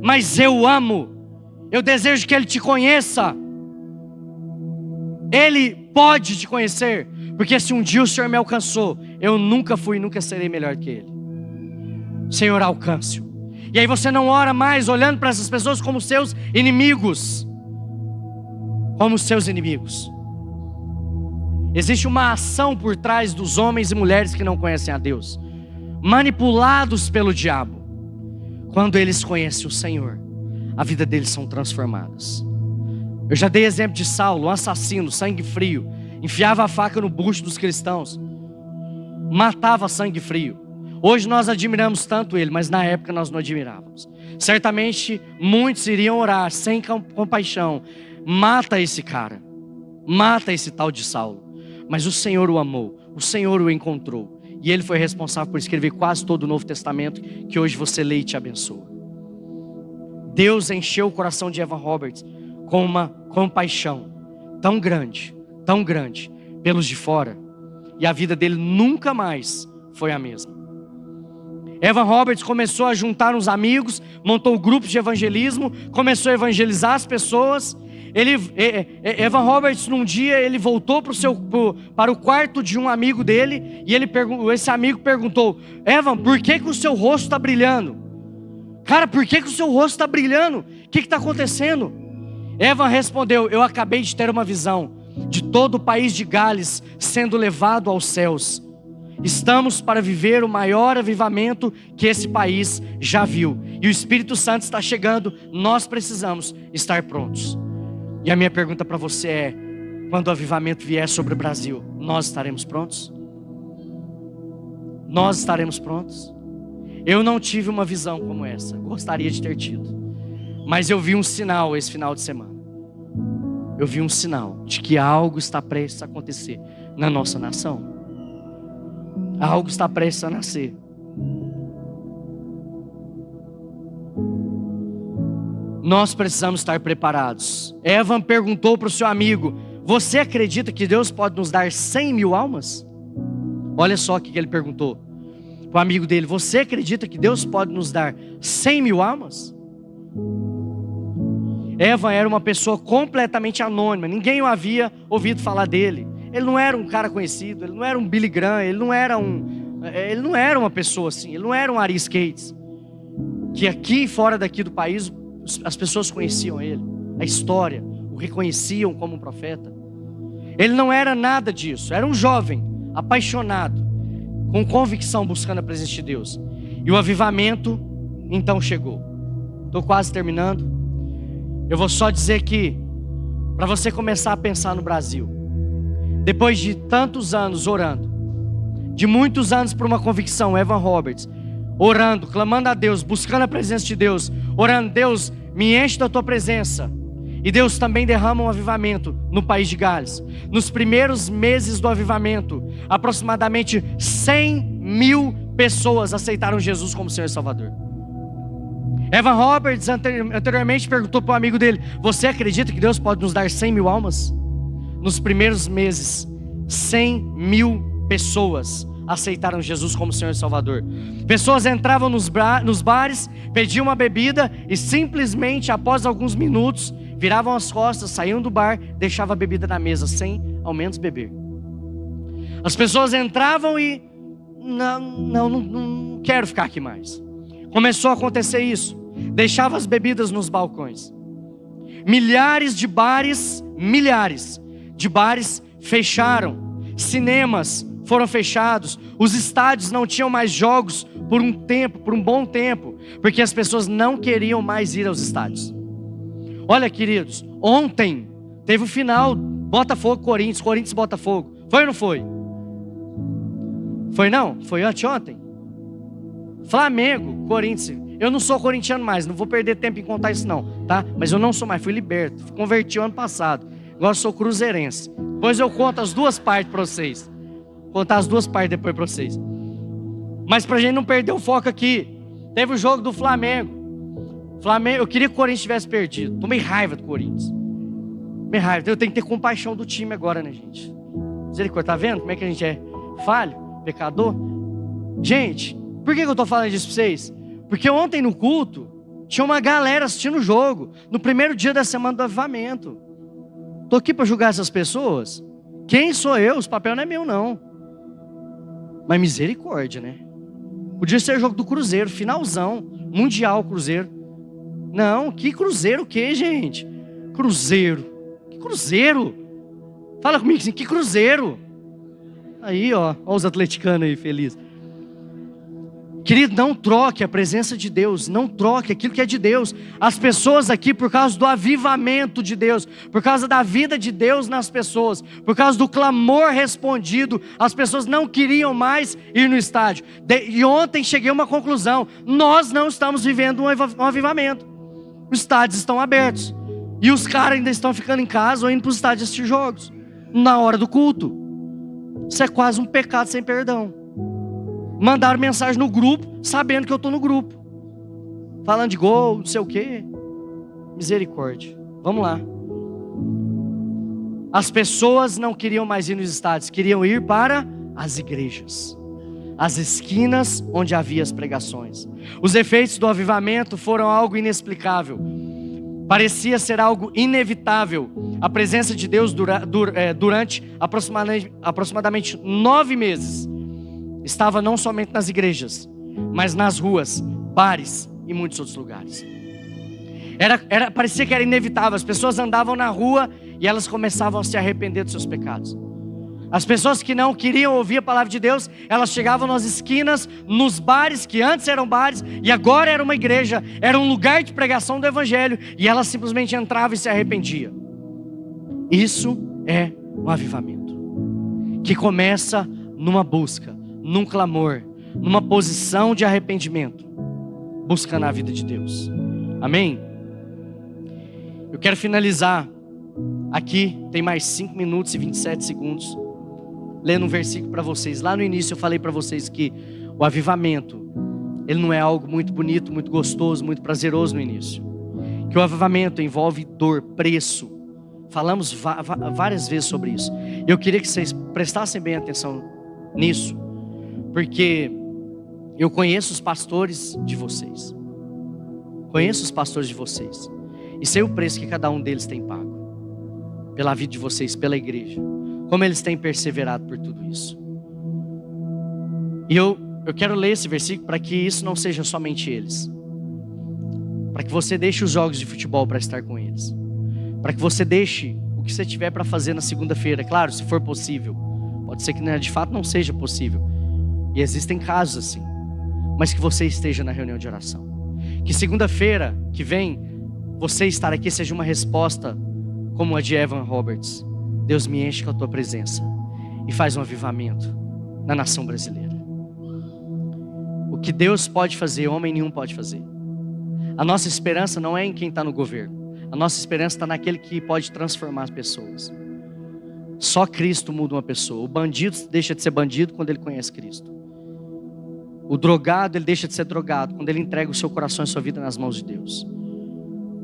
Mas eu amo, eu desejo que ele te conheça. Ele pode te conhecer, porque se um dia o Senhor me alcançou, eu nunca fui e nunca serei melhor que Ele. Senhor, alcance-o. E aí você não ora mais olhando para essas pessoas como seus inimigos. Como seus inimigos. Existe uma ação por trás dos homens e mulheres que não conhecem a Deus, manipulados pelo diabo. Quando eles conhecem o Senhor, a vida deles são transformadas. Eu já dei exemplo de Saulo, um assassino, sangue frio, enfiava a faca no bucho dos cristãos, matava sangue frio. Hoje nós admiramos tanto ele, mas na época nós não admirávamos. Certamente muitos iriam orar sem compaixão: mata esse cara, mata esse tal de Saulo. Mas o Senhor o amou, o Senhor o encontrou, e ele foi responsável por escrever quase todo o Novo Testamento que hoje você lê e te abençoa. Deus encheu o coração de Evan Roberts com uma compaixão tão grande pelos de fora, e a vida dele nunca mais foi a mesma. Evan Roberts começou a juntar uns amigos, montou grupos de evangelismo, começou a evangelizar as pessoas. Evan Roberts, num dia, ele voltou para o quarto de um amigo dele, e esse amigo perguntou: Evan, por que o seu rosto está brilhando? Cara, por que o seu rosto está brilhando? O que está acontecendo? Evan respondeu: eu acabei de ter uma visão de todo o país de Gales sendo levado aos céus. Estamos para viver o maior avivamento que esse país já viu, e o Espírito Santo está chegando. Nós precisamos estar prontos. E a minha pergunta para você é: quando o avivamento vier sobre o Brasil, nós estaremos prontos? Nós estaremos prontos? Eu não tive uma visão como essa, gostaria de ter tido, mas eu vi um sinal esse final de semana. Eu vi um sinal de que algo está prestes a acontecer na nossa nação. Algo está prestes a nascer. Nós precisamos estar preparados. Evan perguntou para o seu amigo: você acredita que Deus pode nos dar 100 mil almas? Olha só o que ele perguntou para o amigo dele: você acredita que Deus pode nos dar 100.000 almas? Evan era uma pessoa completamente anônima, ninguém o havia ouvido falar dele. Ele não era um cara conhecido, ele não era um Billy Graham, ele não era uma pessoa assim, ele não era um Ari Skates, que aqui fora daqui do país as pessoas conheciam ele, a história, o reconheciam como um profeta. Ele não era nada disso, era um jovem apaixonado, com convicção, buscando a presença de Deus. E o avivamento então chegou. Estou quase terminando. Eu vou só dizer que, para você começar a pensar no Brasil, depois de tantos anos orando, de muitos anos por uma convicção, Evan Roberts, orando, clamando a Deus, buscando a presença de Deus, orando: Deus, me enche da tua presença. E Deus também derrama um avivamento no país de Gales. Nos primeiros meses do avivamento, aproximadamente 100.000 pessoas aceitaram Jesus como Senhor e Salvador. Evan Roberts anteriormente perguntou para o amigo dele: você acredita que Deus pode nos dar 100.000 almas? Nos primeiros meses, 100.000 pessoas aceitaram Jesus como Senhor e Salvador. Pessoas entravam nos bares, pediam uma bebida e simplesmente após alguns minutos viravam as costas, saíam do bar, deixavam a bebida na mesa sem ao menos beber. As pessoas entravam e não quero ficar aqui mais. Começou a acontecer isso. Deixava as bebidas nos balcões. Milhares de bares fecharam. Cinemas foram fechados. Os estádios não tinham mais jogos por um bom tempo, porque as pessoas não queriam mais ir aos estádios. Olha, queridos, ontem teve o final, Botafogo-Corinthians, Corinthians-Botafogo. Foi ou não foi? Foi não? Foi anteontem? Flamengo, Corinthians. Eu não sou corintiano mais, não vou perder tempo em contar isso não, tá? Mas eu não sou mais, fui liberto, converti ano passado. Agora sou cruzeirense. Depois eu conto as duas partes para vocês. Vou contar as duas partes depois para vocês. Mas pra gente não perder o foco aqui, teve o jogo do Flamengo. Eu queria que o Corinthians tivesse perdido. Tomei raiva do Corinthians. Tomei raiva. Eu tenho que ter compaixão do time agora, né, gente? Misericórdia, tá vendo como é que a gente é falho, pecador? Gente, por que eu tô falando disso pra vocês? Porque ontem no culto tinha uma galera assistindo o jogo, no primeiro dia da semana do avivamento. Tô aqui para julgar essas pessoas? Quem sou eu? Os papéis não é meu não. Mas misericórdia, né? Podia ser jogo do Cruzeiro, finalzão, Mundial Cruzeiro. Não, que Cruzeiro o que, gente? Cruzeiro. Que Cruzeiro? Fala comigo assim, que Cruzeiro? Aí, ó os atleticanos aí felizes. Querido, não troque a presença de Deus, não troque aquilo que é de Deus. As pessoas aqui, por causa do avivamento de Deus, por causa da vida de Deus nas pessoas, por causa do clamor respondido, as pessoas não queriam mais ir no estádio. E ontem cheguei a uma conclusão: nós não estamos vivendo um avivamento. Os estádios estão abertos e os caras ainda estão ficando em casa ou indo para os estádios assistir jogos na hora do culto. Isso é quase um pecado sem perdão. Mandaram mensagem no grupo, sabendo que eu estou no grupo, falando de gol, não sei o que. Misericórdia. Vamos lá. As pessoas não queriam mais ir nos estádios, queriam ir para as igrejas, as esquinas onde havia as pregações. Os efeitos do avivamento foram algo inexplicável. Parecia ser algo inevitável. A presença de Deus durante aproximadamente 9 meses estava não somente nas igrejas, mas nas ruas, bares e muitos outros lugares. Parecia que era inevitável. As pessoas andavam na rua e elas começavam a se arrepender dos seus pecados. As pessoas que não queriam ouvir a palavra de Deus, elas chegavam nas esquinas, nos bares, que antes eram bares, e agora era uma igreja, era um lugar de pregação do evangelho, e elas simplesmente entravam e se arrependiam. Isso é um avivamento, que começa numa busca, num clamor, numa posição de arrependimento, buscando a vida de Deus. Amém? Eu quero finalizar aqui, tem mais 5 minutos e 27 segundos, lendo um versículo para vocês. Lá no início eu falei para vocês que o avivamento, ele não é algo muito bonito, muito gostoso, muito prazeroso no início. Que o avivamento envolve dor, preço. Falamos várias vezes sobre isso. Eu queria que vocês prestassem bem atenção nisso, porque eu conheço os pastores de vocês. Conheço os pastores de vocês. E sei o preço que cada um deles tem pago. Pela vida de vocês, pela igreja. Como eles têm perseverado por tudo isso. E eu quero ler esse versículo para que isso não seja somente eles. Para que você deixe os jogos de futebol para estar com eles. Para que você deixe o que você tiver para fazer na segunda-feira. Claro, se for possível. Pode ser que de fato não seja possível. E existem casos assim. Mas que você esteja na reunião de oração. Que segunda-feira que vem, você estar aqui seja uma resposta como a de Evan Roberts. Deus, me enche com a tua presença e faz um avivamento na nação brasileira. O que Deus pode fazer, homem nenhum pode fazer. A nossa esperança não é em quem está no governo. A nossa esperança está naquele que pode transformar as pessoas. Só Cristo muda uma pessoa. O bandido deixa de ser bandido quando ele conhece Cristo. O drogado, ele deixa de ser drogado quando ele entrega o seu coração e a sua vida nas mãos de Deus.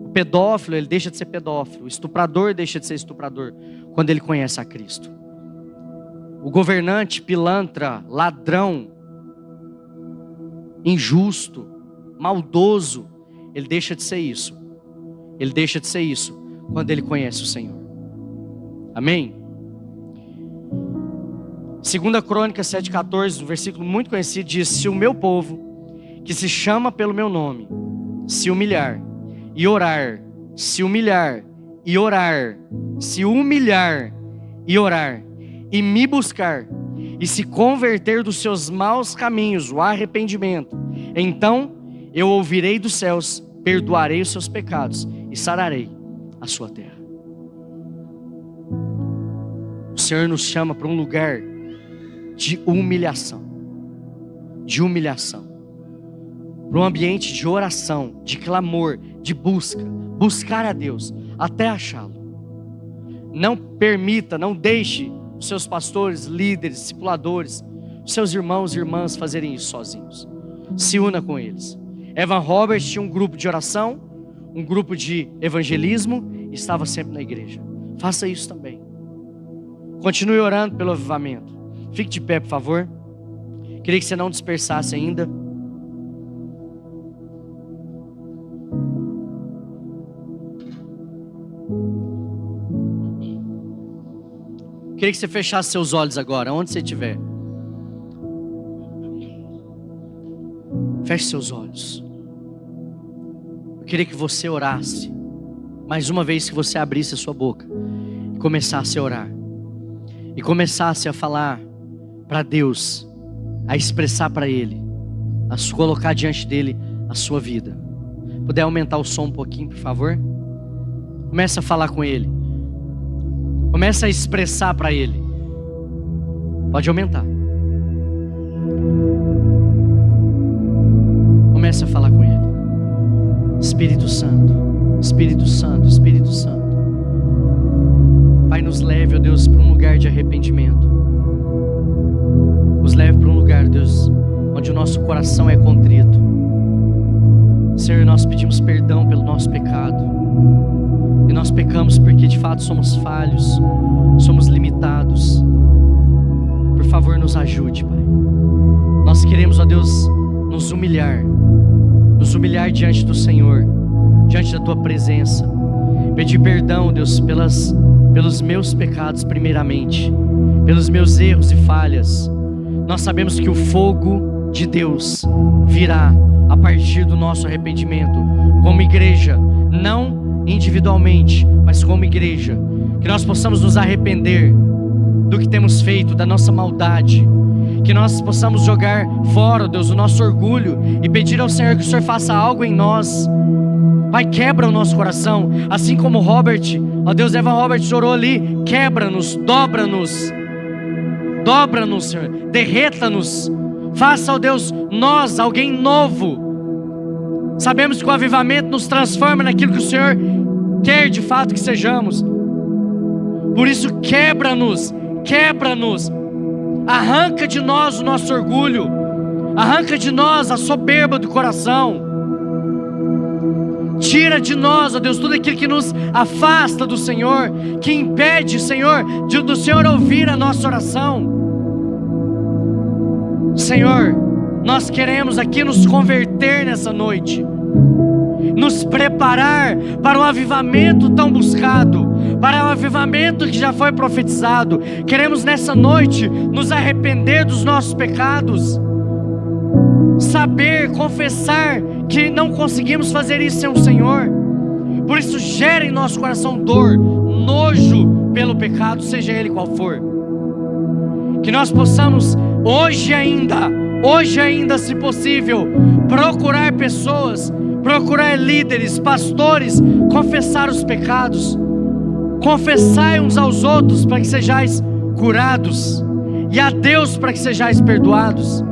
O pedófilo, ele deixa de ser pedófilo. O estuprador deixa de ser estuprador quando ele conhece a Cristo. O governante, pilantra, ladrão, injusto, maldoso, ele deixa de ser isso. Ele deixa de ser isso quando ele conhece o Senhor. Amém? 2 Crônicas 7,14, um versículo muito conhecido, diz: se o meu povo, que se chama pelo meu nome, se humilhar e orar, se humilhar e orar, se humilhar e orar, e me buscar, e se converter dos seus maus caminhos, o arrependimento, então eu ouvirei dos céus, perdoarei os seus pecados e sararei a sua terra. O Senhor nos chama para um lugar de humilhação, para um ambiente de oração, de clamor, de buscar a Deus até achá-lo. Não permita, não deixe os seus pastores, líderes, discipuladores, os seus irmãos e irmãs fazerem isso sozinhos. Se una com eles. Evan Roberts tinha um grupo de oração, um grupo de evangelismo e estava sempre na igreja. Faça isso também. Continue orando pelo avivamento. Fique de pé, por favor. Queria que você não dispersasse ainda. Queria que você fechasse seus olhos agora, onde você estiver. Feche seus olhos. Eu queria que você orasse. Mais uma vez que você abrisse a sua boca e começasse a orar. E começasse a falar para Deus, a expressar para Ele, a colocar diante dEle a sua vida. Puder aumentar o som um pouquinho, por favor? Começa a falar com Ele. Começa a expressar para Ele. Pode aumentar. Começa a falar com Ele. Espírito Santo, Espírito Santo, Espírito Santo. Pai, nos leve, ó Deus, para um lugar de arrependimento. Nos leve para um lugar, Deus, onde o nosso coração é contrito. Senhor, nós pedimos perdão pelo nosso pecado. E nós pecamos porque de fato somos falhos, somos limitados. Por favor, nos ajude, Pai. Nós queremos, ó Deus, nos humilhar diante do Senhor, diante da Tua presença. Pedir perdão, Deus, pelos meus pecados primeiramente, pelos meus erros e falhas. Nós sabemos que o fogo de Deus virá a partir do nosso arrependimento, como igreja, não individualmente, mas como igreja. Que nós possamos nos arrepender do que temos feito, da nossa maldade. Que nós possamos jogar fora, Deus, o nosso orgulho e pedir ao Senhor que o Senhor faça algo em nós. Pai, quebra o nosso coração, assim como Robert, ó Deus, Evan Roberts orou ali. Quebra-nos, dobra-nos, Senhor, derreta-nos. Faça, ó Deus, nós alguém novo. Sabemos que o avivamento nos transforma naquilo que o Senhor quer de fato que sejamos. Por isso, quebra-nos, arranca de nós o nosso orgulho, arranca de nós a soberba do coração. Tira de nós, ó Deus, tudo aquilo que nos afasta do Senhor, que impede, Senhor, do Senhor ouvir a nossa oração. Senhor, nós queremos aqui nos converter nessa noite, nos preparar para o avivamento tão buscado, para o avivamento que já foi profetizado. Queremos nessa noite nos arrepender dos nossos pecados, saber, confessar que não conseguimos fazer isso sem o Senhor. Por isso gera em nosso coração dor, nojo pelo pecado, seja ele qual for. Que nós possamos hoje ainda, se possível, procurar pessoas, procurar líderes, pastores, confessar os pecados, confessai uns aos outros para que sejais curados, e a Deus para que sejais perdoados.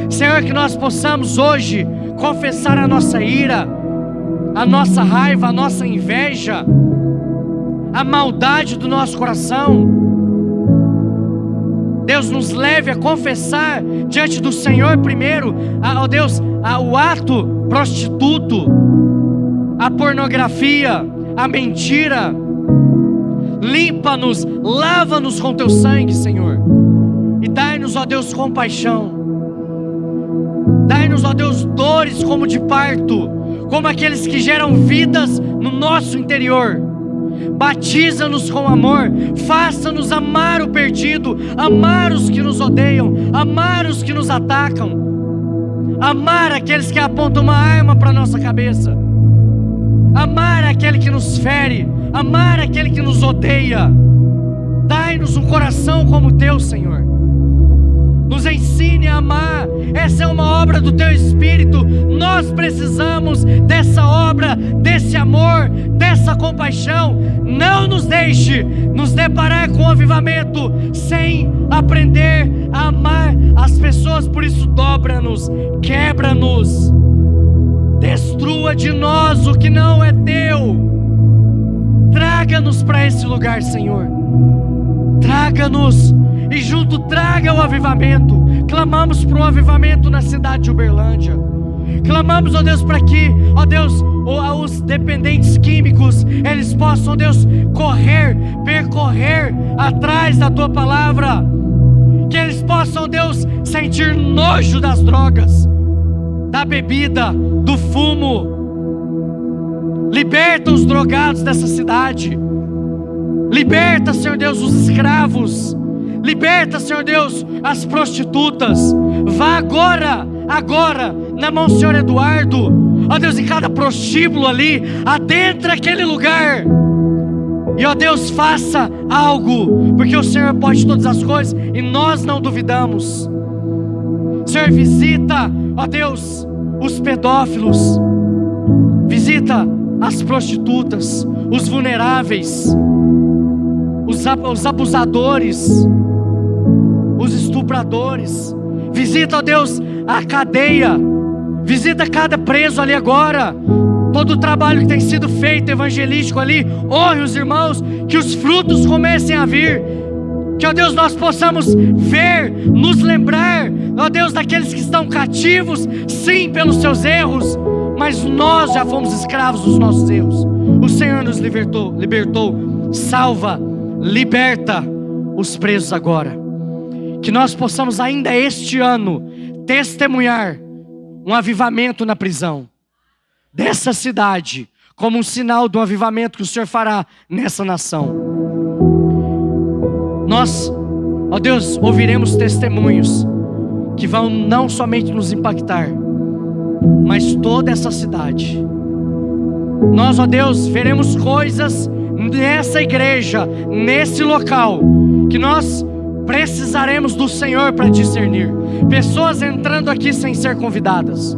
Senhor, que nós possamos hoje confessar a nossa ira, a nossa raiva, a nossa inveja, a maldade do nosso coração. Deus, nos leve a confessar diante do Senhor primeiro, Deus, o ato prostituto, a pornografia, a mentira. Limpa-nos, lava-nos com teu sangue, Senhor, e dai-nos, ó Deus, compaixão. Dai-nos, ó Deus, dores como de parto, como aqueles que geram vidas no nosso interior. Batiza-nos com amor, faça-nos amar o perdido, amar os que nos odeiam, amar os que nos atacam, amar aqueles que apontam uma arma para a nossa cabeça, amar aquele que nos fere, amar aquele que nos odeia. Dai-nos um coração como o teu, Senhor. Nos ensine a amar. Essa é uma obra do teu Espírito. Nós precisamos dessa obra, desse amor, dessa compaixão. Não nos deixe nos deparar com o avivamento sem aprender a amar as pessoas. Por isso, dobra-nos, quebra-nos, destrua de nós o que não é teu. Traga-nos para esse lugar, Senhor. Traga-nos. E junto traga o avivamento. Clamamos por um avivamento na cidade de Uberlândia. Clamamos, ó Deus, para que, ó Deus, os dependentes químicos, eles possam, ó Deus, percorrer atrás da tua palavra. Que eles possam, ó Deus, sentir nojo das drogas, da bebida, do fumo. Liberta os drogados dessa cidade. Liberta, Senhor Deus, os escravos. Liberta, Senhor Deus, as prostitutas. Vá agora, na mão do Senhor Eduardo, ó Deus, em cada prostíbulo ali, adentra aquele lugar, e ó Deus, faça algo, porque o Senhor pode todas as coisas, e nós não duvidamos. Senhor, visita, ó Deus, os pedófilos, visita as prostitutas, os vulneráveis, os abusadores, os estupradores. Visita, ó Deus, a cadeia. Visita cada preso ali agora. Todo o trabalho que tem sido feito evangelístico ali, honre os irmãos, que os frutos comecem a vir. Que, ó Deus, nós possamos ver, nos lembrar, ó Deus, daqueles que estão cativos, sim, pelos seus erros, mas nós já fomos escravos dos nossos erros. O Senhor nos libertou. Salva, liberta os presos agora. Que nós possamos ainda este ano testemunhar um avivamento na prisão dessa cidade, como um sinal do avivamento que o Senhor fará nessa nação. Nós, ó Deus, ouviremos testemunhos que vão não somente nos impactar, mas toda essa cidade. Nós, ó Deus, veremos coisas nessa igreja, nesse local, que nós precisaremos do Senhor para discernir. Pessoas entrando aqui sem ser convidadas,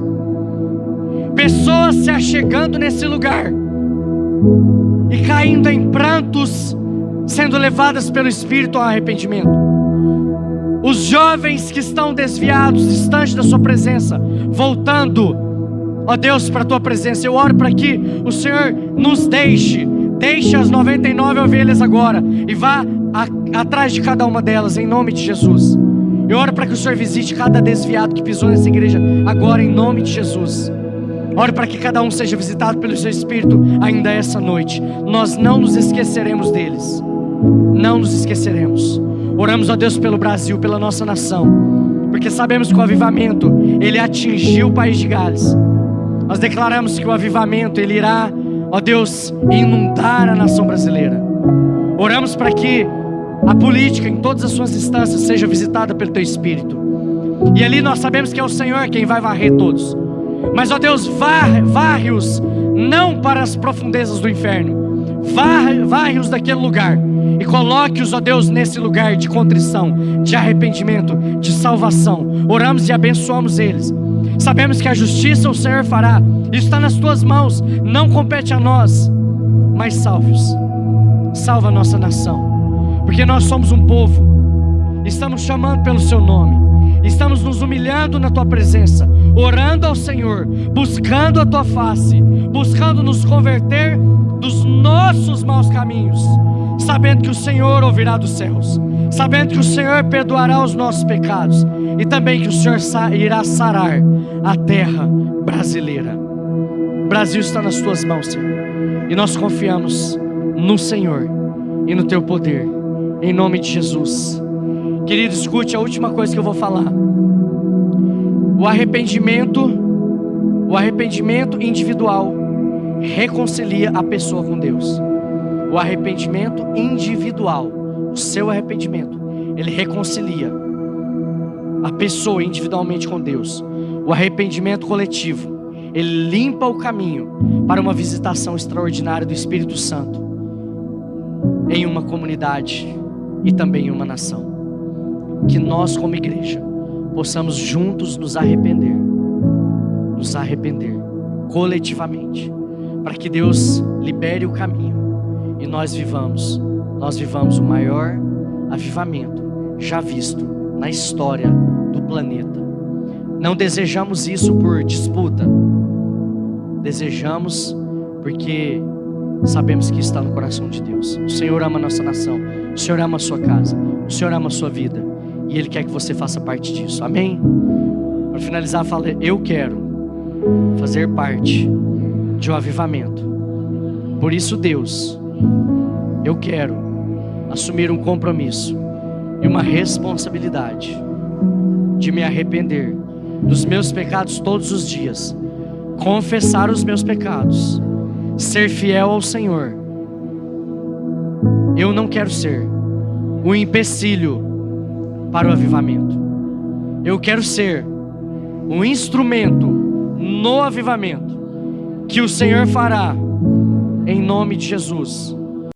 pessoas se achegando nesse lugar e caindo em prantos, sendo levadas pelo Espírito ao arrependimento. Os jovens que estão desviados, distantes da sua presença, voltando, ó Deus, para a tua presença. Eu oro para que o Senhor nos deixe as 99 ovelhas agora e vá atrás de cada uma delas, em nome de Jesus. Eu oro para que o Senhor visite cada desviado que pisou nessa igreja agora, em nome de Jesus. Oro para que cada um seja visitado pelo seu Espírito ainda essa noite. Nós não nos esqueceremos deles. Não nos esqueceremos. Oramos a Deus pelo Brasil, pela nossa nação. porque sabemos que o avivamento, ele atingiu o país de Gales. Nós declaramos que o avivamento, ele irá, ó Deus, inundar a nação brasileira. Oramos para que a política, em todas as suas instâncias, seja visitada pelo Teu Espírito. E ali nós sabemos que é o Senhor quem vai varrer todos. Mas, ó Deus, varre-os não para as profundezas do inferno. Varre-os daquele lugar e coloque-os, ó Deus, nesse lugar de contrição, de arrependimento, de salvação. Oramos e abençoamos eles. Sabemos que a justiça o Senhor fará. Isso está nas Tuas mãos, não compete a nós. Mas salve-os. Salva a nossa nação, porque nós somos um povo. Estamos chamando pelo Seu nome. Estamos nos humilhando na Tua presença, orando ao Senhor, buscando a Tua face, buscando nos converter dos nossos maus caminhos, sabendo que o Senhor ouvirá dos céus, sabendo que o Senhor perdoará os nossos pecados e também que o Senhor irá sarar a terra brasileira. O Brasil está nas Tuas mãos, Senhor, e nós confiamos no Senhor e no Teu poder, em nome de Jesus. Querido, escute a última coisa que eu vou falar. O arrependimento individual reconcilia a pessoa com Deus. O arrependimento individual, o seu arrependimento, ele reconcilia a pessoa individualmente com Deus. O arrependimento coletivo, ele limpa o caminho para uma visitação extraordinária do Espírito Santo em uma comunidade e também em uma nação. Que nós, como igreja, possamos juntos nos arrepender coletivamente, para que Deus libere o caminho e nós vivamos o maior avivamento já visto na história do planeta. Não desejamos isso por disputa, desejamos porque sabemos que está no coração de Deus. O Senhor ama a nossa nação, o Senhor ama a sua casa, o Senhor ama a sua vida, e Ele quer que você faça parte disso, amém? Para finalizar, fala: eu quero fazer parte de um avivamento. Por isso, Deus, eu quero assumir um compromisso e uma responsabilidade de me arrepender dos meus pecados todos os dias, confessar os meus pecados, ser fiel ao Senhor. Eu não quero ser um empecilho para o avivamento. Eu quero ser um instrumento no avivamento que o Senhor fará em nome de Jesus.